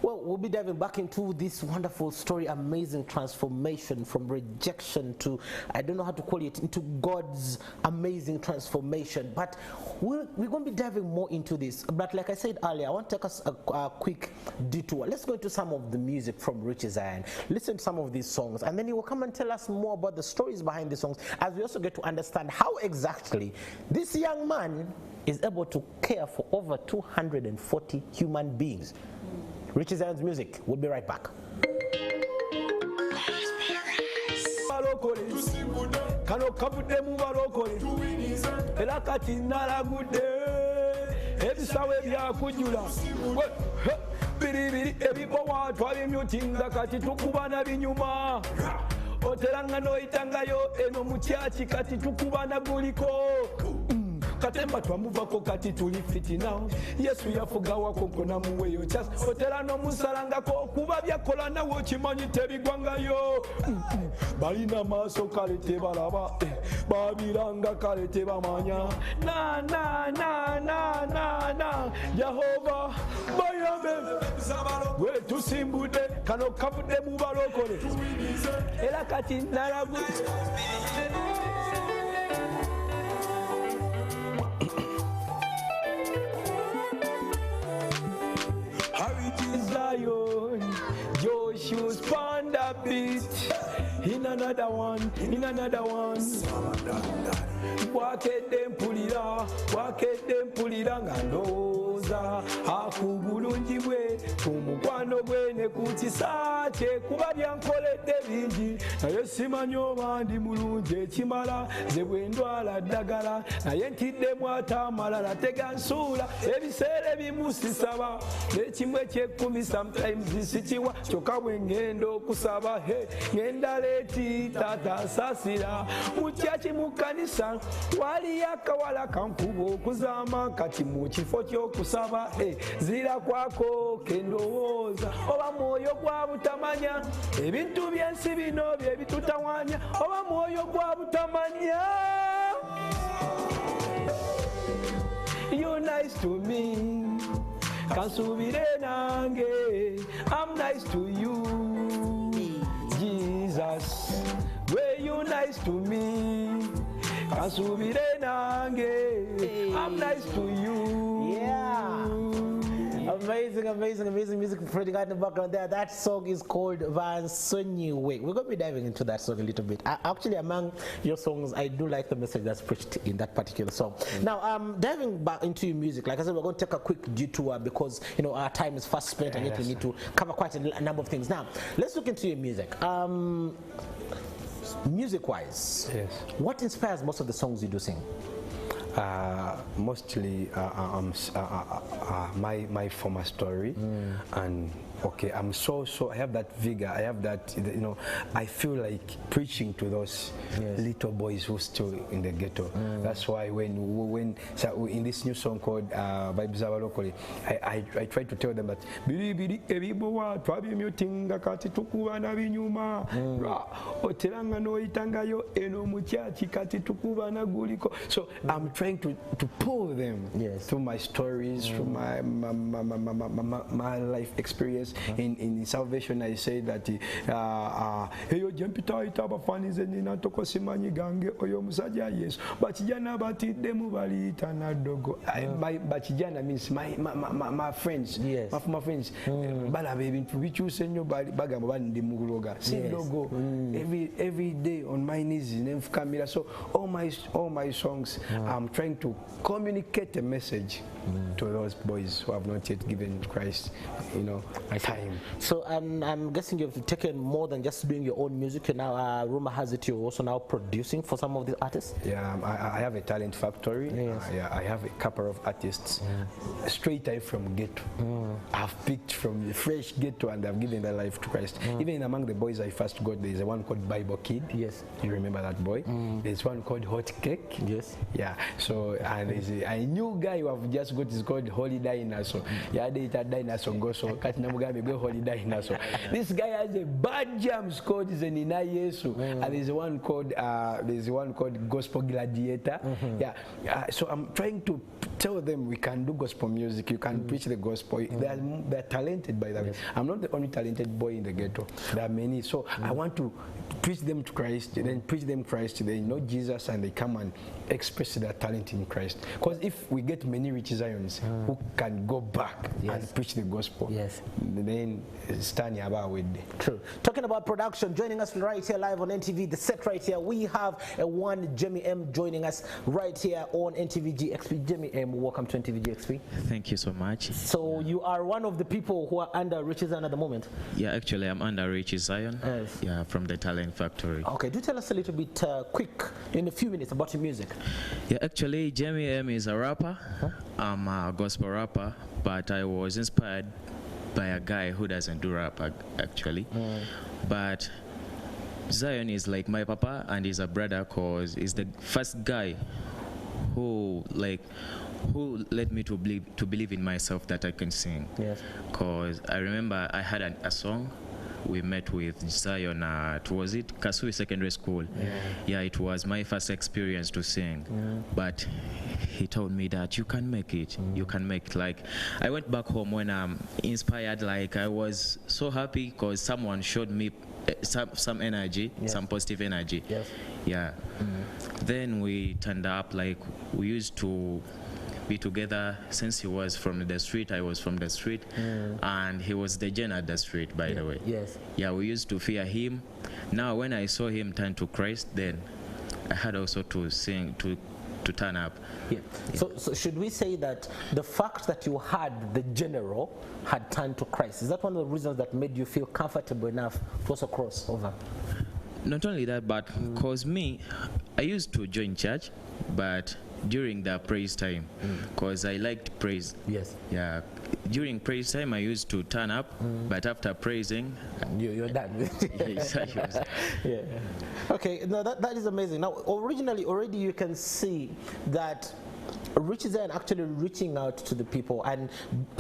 Well, we'll be diving back into this wonderful story, amazing transformation from rejection to, I don't know how to call it, into God's amazing transformation. But we're going to be diving more into this. But like I said earlier, I want to take us a quick detour. Let's go into some of the music from Richie Zion. Listen to some of these songs, and then he will come and tell us more about the stories behind the songs, as we also get to understand how exactly this young man is able to care for over 240 human beings. Richie Zion's music. We'll be right back. Katemba twamuvako kati tuli fiti now. Yesu yafugawa koko na muweyo just otera no musalangako kuba byakola nawo kimanyi tebigwangayo. Balina maaso kale tebalaba, babiranga kale tebamanya. Na Yehova bayambe we tusimbude kano kabude mu balokole era kati narabu. Richie Zion, Joshua's panda beat. In another one. Wakedde mpulira nga ndowooza akubulungi bwe ku mukwano gwe ne ku kisa kye kuba byankoledde bingi naye simanyi oba ndi mulungi ekimala ze bwe ndwala ddagala naye ntiddemu ate amalala tegansuula ebiseera ebimu sisaba n'ekimu eky'ekkumi sometimes sikiwa kyokka bwe ngenda okusaba ngenda leeti taata saasira mutya ki mu kkanisa waliyo akawala kankuba okuzaama kati mu kifo ky'okusaba zira kwako kendowooza oba mwoyo gwa butamanya ebintu by'ensi bino bye bitutawaanya oba mwoyo gwa butamanya. You nice to me kansubire nange I'm nice to you Jesus were you nice to me kansubire nange I'm nice to you. Yeah. Amazing music from the guy in the background there. That song is called Vansonyiwe. We're going to be diving into that song a little bit. Actually, among your songs, I do like the message that's preached in that particular song. Now, diving back into your music, like I said, we're going to take a quick detour because, you know, our time is fast spent and yet we need to cover quite a number of things. Now, let's look into your music. Music-wise, what inspires most of the songs you do sing? Mostly my former story, and I'm so I have that vigor, I have that, you know, I feel like preaching to those little boys who still in the ghetto. That's why when in this new song called Bible Locally, I try to tell them that so I'm trying trying to pull them through my stories, through my life experience. In salvation, I say that eyo jempita itaba fanize nina tokosimanyi gange oyo musajja Yesu bachijana batiddemu baliyita nadogo. Bachijana means my friends, my friends. Balaba ebintu bikyuse nnyo bagamba bandi muguloga sindogo. Every day on my knees nemfukamira. So all my songs, I'm trying to communicate a message to those boys who have not yet given Christ, time. So I'm guessing you've taken more than just doing your own music. And now, rumor has it you're also now producing for some of these artists. Yeah, I have a talent factory. I have a couple of artists straight out from ghetto. I've picked from the fresh ghetto and I've given their life to Christ. Even among the boys I first got, there's a one called Bible Kid. Yes, you remember that boy? There's one called Hot Cake. Yes. Yeah. So and there's a new guy who I've just got is called Holy Dinosaur. Yeah, they dinosaur go so Katinamugabe go Holy Dinosaur. This guy has a bad jams called Zenina Yesu. And there's one called Gospel Gladiator. So I'm trying to tell them we can do gospel music, you can preach the gospel. They're talented, by the way. I'm not the only talented boy in the ghetto. There are many. So I want to preach them to Christ, then preach them Christ, they know Jesus, and they come and express their talent in Christ. Because if we get many Richie Zions who can go back and preach the gospel, then stand about with them. True. Talking about production, joining us right here live on NTV, the set right here, we have one Jamie M joining us right here on NTV GXP. Jamie M, welcome to NTV GXP. Thank you so much. So you are one of the people who are under Richie Zion at the moment? Yeah, actually I'm under Richie Zion. Yeah, from the Talent Factory. Okay, do tell us a little bit quick, in a few minutes, about your music. Yeah, actually Jamie M is a rapper. I'm a gospel rapper, but I was inspired by a guy who doesn't do rap actually. But Zion is like my papa and he's a brother, cause he's the first guy who led me to believe in myself that I can sing. Yes. Cause I remember I had a song. We met with Zion at, was it Kasui Secondary School? Yeah, it was my first experience to sing. But he told me that you can make it. You can make it. Like, I went back home when I'm inspired. Like, I was so happy because someone showed me some energy, some positive energy. Yeah. Then we turned up. Like, we used to be together since he was from the street, I was from the street, and he was the gen at the street, by the way. Yeah, we used to fear him. Now when I saw him turn to Christ, then I had also to sing, to turn up. So should we say that the fact that you had the general had turned to Christ, is that one of the reasons that made you feel comfortable enough to also cross over? Not only that, but cause me, I used to join church, but during the praise time, because I liked praise. Yeah, during praise time I used to turn up, but after praising, you're done with it. Okay, no, that is amazing. Now, originally, already you can see that Richie Zion actually reaching out to the people, and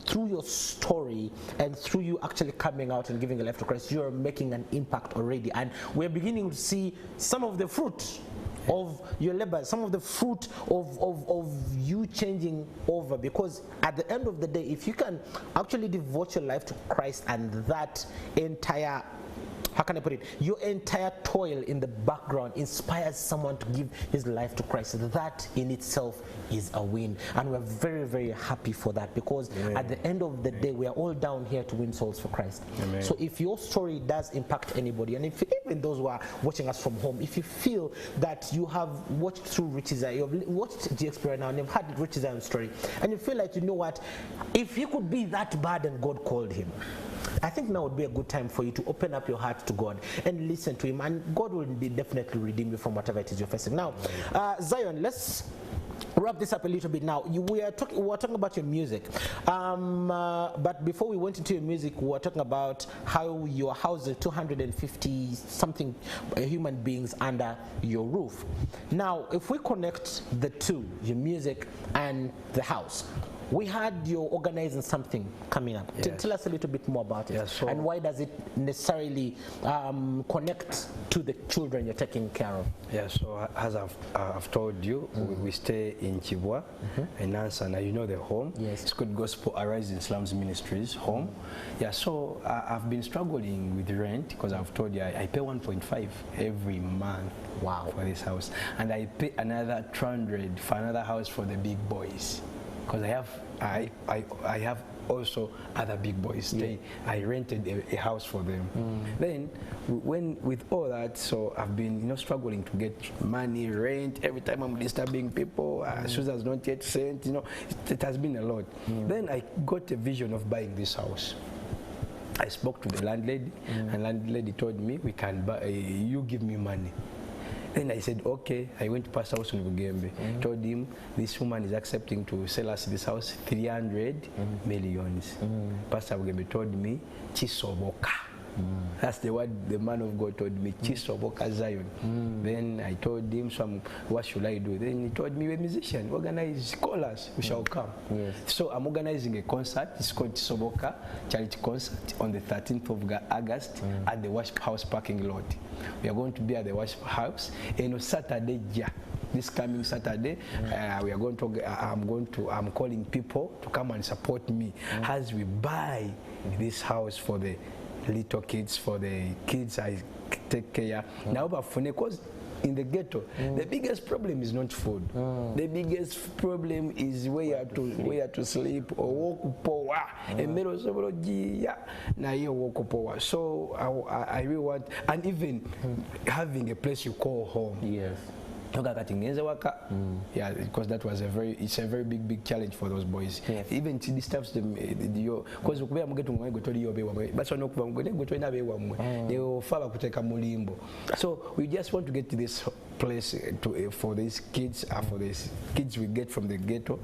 through your story and through you actually coming out and giving a life to Christ, you're making an impact already, and we're beginning to see some of the fruit of your labor, some of the fruit of you changing over, because at the end of the day, if you can actually devote your life to Christ, and that entire, how can I put it, your entire toil in the background inspires someone to give his life to Christ, that in itself is a win. And we're very, very happy for that, because at the end of the day, we are all down here to win souls for Christ. So if your story does impact anybody, and if even those who are watching us from home, if you feel that you have watched through Richie Zion, you've watched GXP right now, and you've had Richie Zion's story, and you feel like, you know what, if he could be that bad and God called him, I think now would be a good time for you to open up your heart to God and listen to him, and God will definitely redeem you from whatever it is you're facing. Now, Zion, let's wrap this up a little bit now. We were talking about your music, but before we went into your music, we were talking about how you're housing 250 something human beings under your roof. Now, if we connect the two, your music and the house, We heard you're organizing something coming up. Yes. Tell us a little bit more about it. Yeah, so and why does it necessarily connect to the children you're taking care of? Yeah, so as I've told you, we stay in Chibwa, in Nansana, you know the home. Yes. It's called Gospel Arise in Slums Ministries home. Yeah, so I've been struggling with rent because I've told you I pay 1.5 every month. Wow. For this house, and I pay another 200 for another house for the big boys, because I have also other big boys stay. Yeah. I rented a house for them. Then when with all that, so I've been struggling to get money, rent. Every time I'm disturbing people, Susan's not yet sent. It has been a lot. Then I got a vision of buying this house. I spoke to the landlady, and landlady told me, we can buy. You give me money. Then I said, okay. I went to Pastor Wilson Bugembe, told him this woman is accepting to sell us this house 300 millions. Pastor Bugembe told me, Chisoboka. That's the word the man of God told me, Chisoboka Zion. Then I told him, what should I do? Then he told me, you're a musician, organize, call us, we shall come. Yes. So I'm organizing a concert, it's called Chisoboka Charity Concert on the 13th of August at the Worship House parking lot. We are going to be at the Worship House, and on Saturday, this coming Saturday, we are going to. I'm calling people to come and support me as we buy this house for the little kids, for the kids I take care. Now, because in the ghetto, the biggest problem is not food. The biggest problem is where to sleep or walk power. So I really want, and even having a place you call home. Yes. Yeah, because that was it's a very big challenge for those boys. Yes. Even to disturbs them, because so we just want to get to this place for these kids, for these kids we get from the ghetto.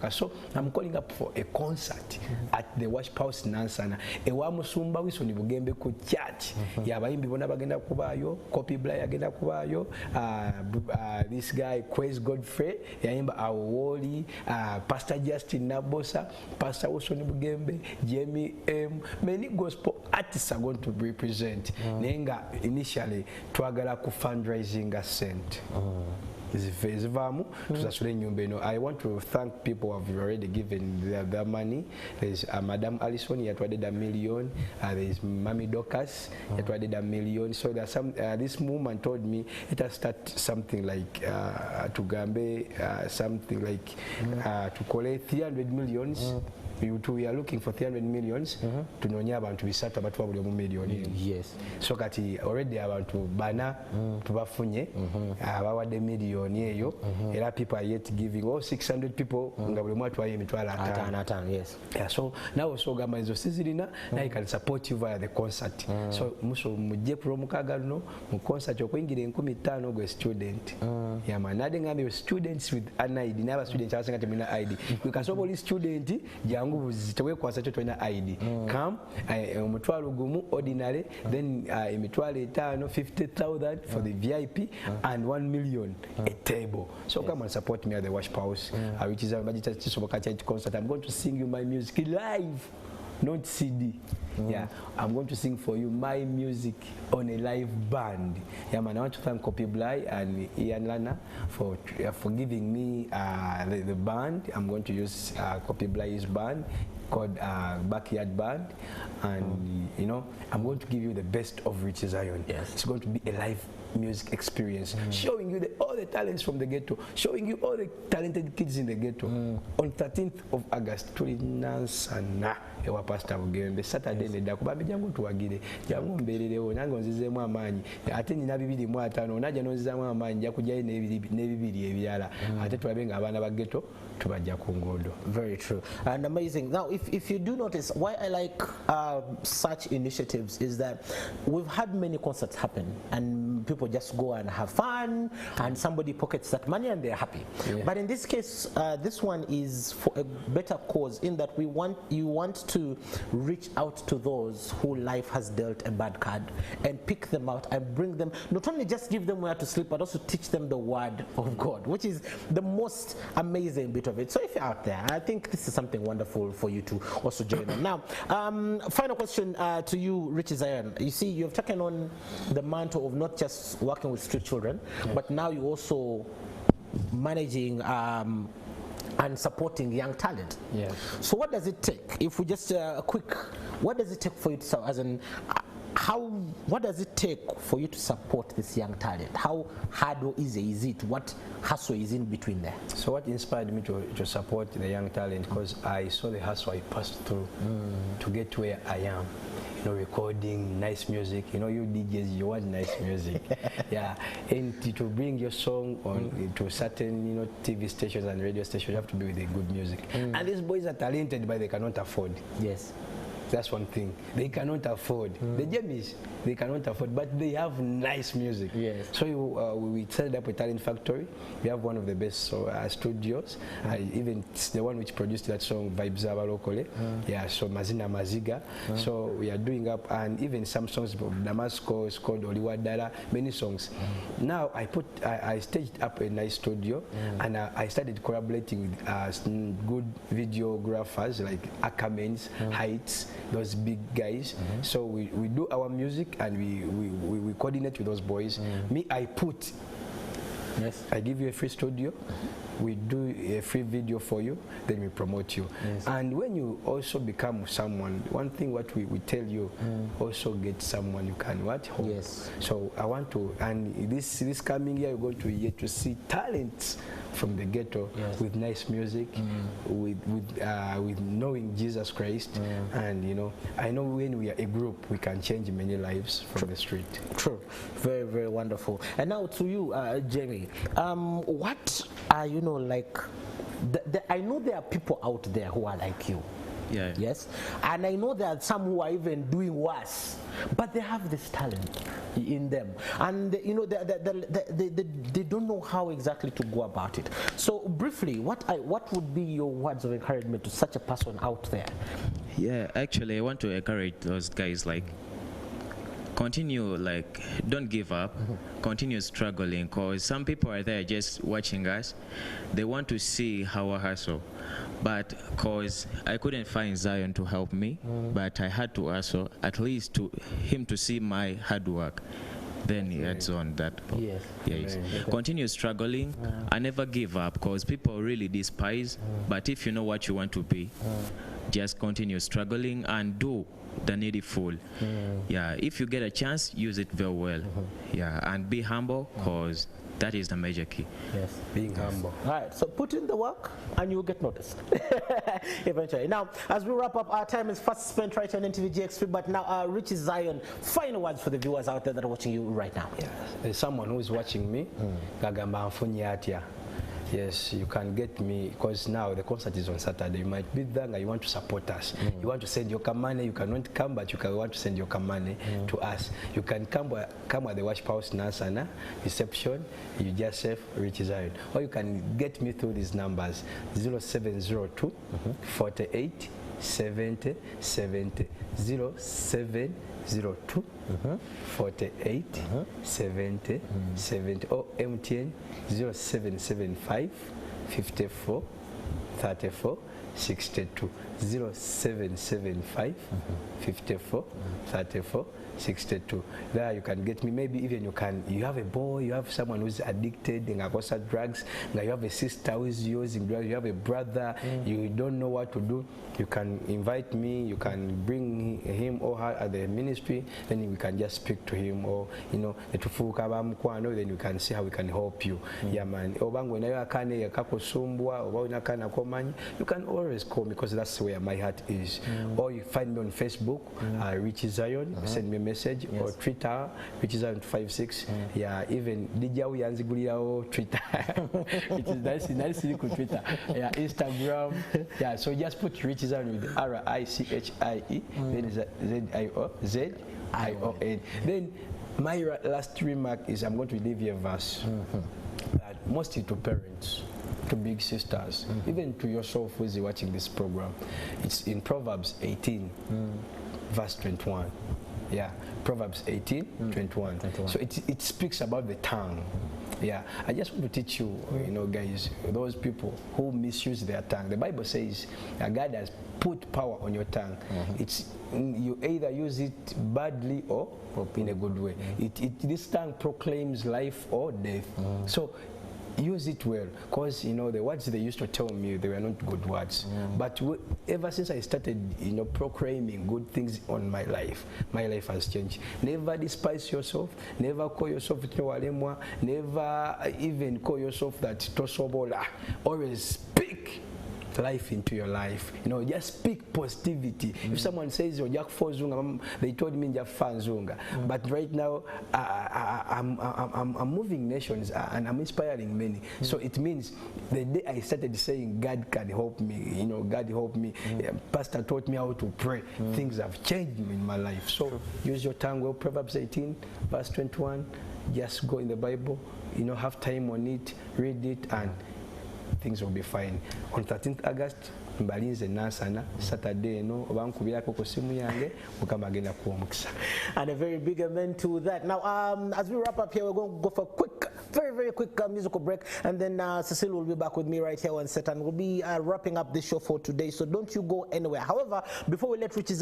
So I'm calling up for a concert at the Worship House in Nansana. Ewamusumba Wilson Bugembe ku church. Yabayimbi bona bagenda kubayo, copy blay agenda kubayo. This guy Quez Godfrey yayimba Awoli, Pastor Justin Nabosa, Pastor Wilson Bugembe, Jamie M. Many gospel artists are going to represent. Nenga initially twagala ku fundraising a cent. I want to thank people who have already given their money. There's Madam Allison, he had $1 million. There's Mami Docas, he had $1 million. So there's some. This woman told me it has started something like to Gambe, something like to collect 300 millions. We are looking for 300 millions to nonya abantu bisatu abatu babuli mu million. Yes. So kati already abantu bana tubafunye abawadde million eyo era people are yet giving 600 people nga buli mwatu aye emitwalo 5. Yes. Yeah, so now so gamba izo sizirina na I can support you via the concert. So muso mujje promukaga no mu concert okuyingira 15 gwe student. Yeah man, nade ngambe students with an ID never students asenga temina ID. We can solve all student tewekwasa kyo tolina ID. Come omutwalo gumu ordinary, then emitwalo 5 50,000 for the VIP and 1 million a table. So come and support me at the Worship House, which is a Chisoboka Charity Concert. I'm going to sing you my music live, not CD. Yeah, I'm going to sing for you my music on a live band. Yeah, man, I want to thank Kopi Blai and Ian Lana for giving me the band. I'm going to use Kopi Blai's band called Backyard Band, and I'm going to give you the best of Richie Zion. Yes. It's going to be a live music experience, showing you all the talents from the ghetto, showing you all the talented kids in the ghetto. On 13th of August, Nansana, ewa Pastor Bugembe, Saturday ne dakuba jangu tuwagire, jangu mbererewo nange nzizemu amaanyi, ate nina 2 naja nonzizamu amaanyi jakujayo n'ebibiri ebirala, ate tulabenga abaana ba ghetto tubajja ku ngondo. Very true and amazing. Now if you do notice, why I like such initiatives is that we've had many concerts happen and people people just go and have fun, and somebody pockets that money and they're happy. But in this case, this one is for a better cause, in that you want to reach out to those who life has dealt a bad card and pick them out and bring them, not only just give them where to sleep, but also teach them the word of God, which is the most amazing bit of it. So if you're out there, I think this is something wonderful for you to also join on. Now, final question to you, Richie Zion. You see, you've taken on the mantle of not just working with street children, but now you also managing and supporting young talent. Yes. So what does it take? If we just what does it take for you to, as in, what does it take for you to support this young talent? How hard or easy is it? What hustle is in between there? So what inspired me to support the young talent, because I saw the hustle I passed through to get where I am. You know, recording nice music. You know, you DJs, you want nice music. Yeah, and to bring your song on to certain, TV stations and radio stations, you have to be with a good music. And these boys are talented, but they cannot afford. Yes. That's one thing. They cannot afford. The Jamies, they cannot afford, but they have nice music. Yes. So we set up a talent factory. We have one of the best studios. Even it's the one which produced that song Vibes Aba locally. Yeah. So Mazina Maziga. So we are doing up, and even some songs of Damascus called Oliwadara. Many songs. Now I staged up a nice studio, and I started collaborating with good videographers like Akamens, Heights, those big guys. So we do our music and we coordinate with those boys. Me, I give you a free studio, we do a free video for you, then we promote you. And when you also become someone, one thing what we tell you, also get someone you can hope. So I want to, and this coming year, you're going to get to see talents from the ghetto with nice music, with knowing Jesus Christ, and I know when we are a group, we can change many lives from the street. True, very, very wonderful. And now to you, Jamie, what are like? I know there are people out there who are like you. Yeah. Yes. And I know there are some who are even doing worse, but they have this talent in them, and they don't know how exactly to go about it. So briefly, what would be your words of encouragement to such a person out there? Yeah, actually, I want to encourage those guys, like, continue, like, don't give up, continue struggling, because some people are there just watching us. They want to see our hustle, but because I couldn't find Zion to help me, but I had to hustle, at least to him to see my hard work. Then he adds on that. Yes. Continue struggling and never give up, because people really despise, but if you know what you want to be, just continue struggling and do the needful. Yeah, if you get a chance, use it very well. Yeah, and be humble, because that is the major key. Yes, being humble. All right, so put in the work and you'll get noticed eventually. Now, as we wrap up, our time is fast spent right on NTV GX3, but now Richie Zion, final words for the viewers out there that are watching you right now. Yeah, there's someone who is watching me. Yes, you can get me, because now the concert is on Saturday. You might be there and you want to support us. You want to send your money. You cannot come, but you can want to send your money to us. You can come at the Wash House Nasana reception. You just say Richie Zion, or you can get me through these numbers: 0702 48 70 70 0702 48 70 70, or MTN 0775 54 34 62 0775 54 34 62. There you can get me. Maybe even you have a boy, you have someone who's addicted and drugs, now you have a sister who's using drugs, you have a brother, you don't know what to do, you can invite me, you can bring him or her at the ministry, then we can just speak to him, or then you can see how we can help you. Yeah, man. You can always call me, because that's where my heart is. Or you find me on Facebook, Richie Zion, send me a message, or Twitter, Richie Zion 56. Yeah, even DJ Yanzigulio Twitter. It is nice Twitter. Yeah, Instagram. Yeah, so just put Richie Zion with RICHIE, then Z-I-O-Z-I-O-N. Then My last remark is I'm going to leave you a verse that mostly to parents, to big sisters, even to yourself who is watching this program. It's in Proverbs 18, verse 21. Yeah, Proverbs 18, 21. So it speaks about the tongue. Yeah, I just want to teach you, you know, guys, those people who misuse their tongue. The Bible says that God has put power on your tongue. It's you either use it badly or in a good way. This tongue proclaims life or death. So use it well, because you know the words they used to tell me, they were not good words. But ever since I started, you know, proclaiming good things on my life has changed. Never despise yourself, never call yourself Walemwa, never even call yourself that Tosobola. Always speak life into your life. You know, just speak positivity. If someone says you're Jack Zunga, they told me Jack Zunga. But right now, I'm moving nations and I'm inspiring many. So it means the day I started saying God can help me, you know, God help me. Pastor taught me how to pray. Things have changed in my life. So use your tongue well. Proverbs 18, verse 21. Just go in the Bible. You know, have time on it, read it, and things will be fine. On 13th August, mbalinze nasana Saturday no obankubirako ku simu yange mukama agenda kuomukisa. And a very big amen to that. Now, as we wrap up here, we're going to go for a quick, very quick musical break, and then Cecile will be back with me right here on set, and we'll be wrapping up this show for today. So don't you go anywhere. However, before we let Richie Zion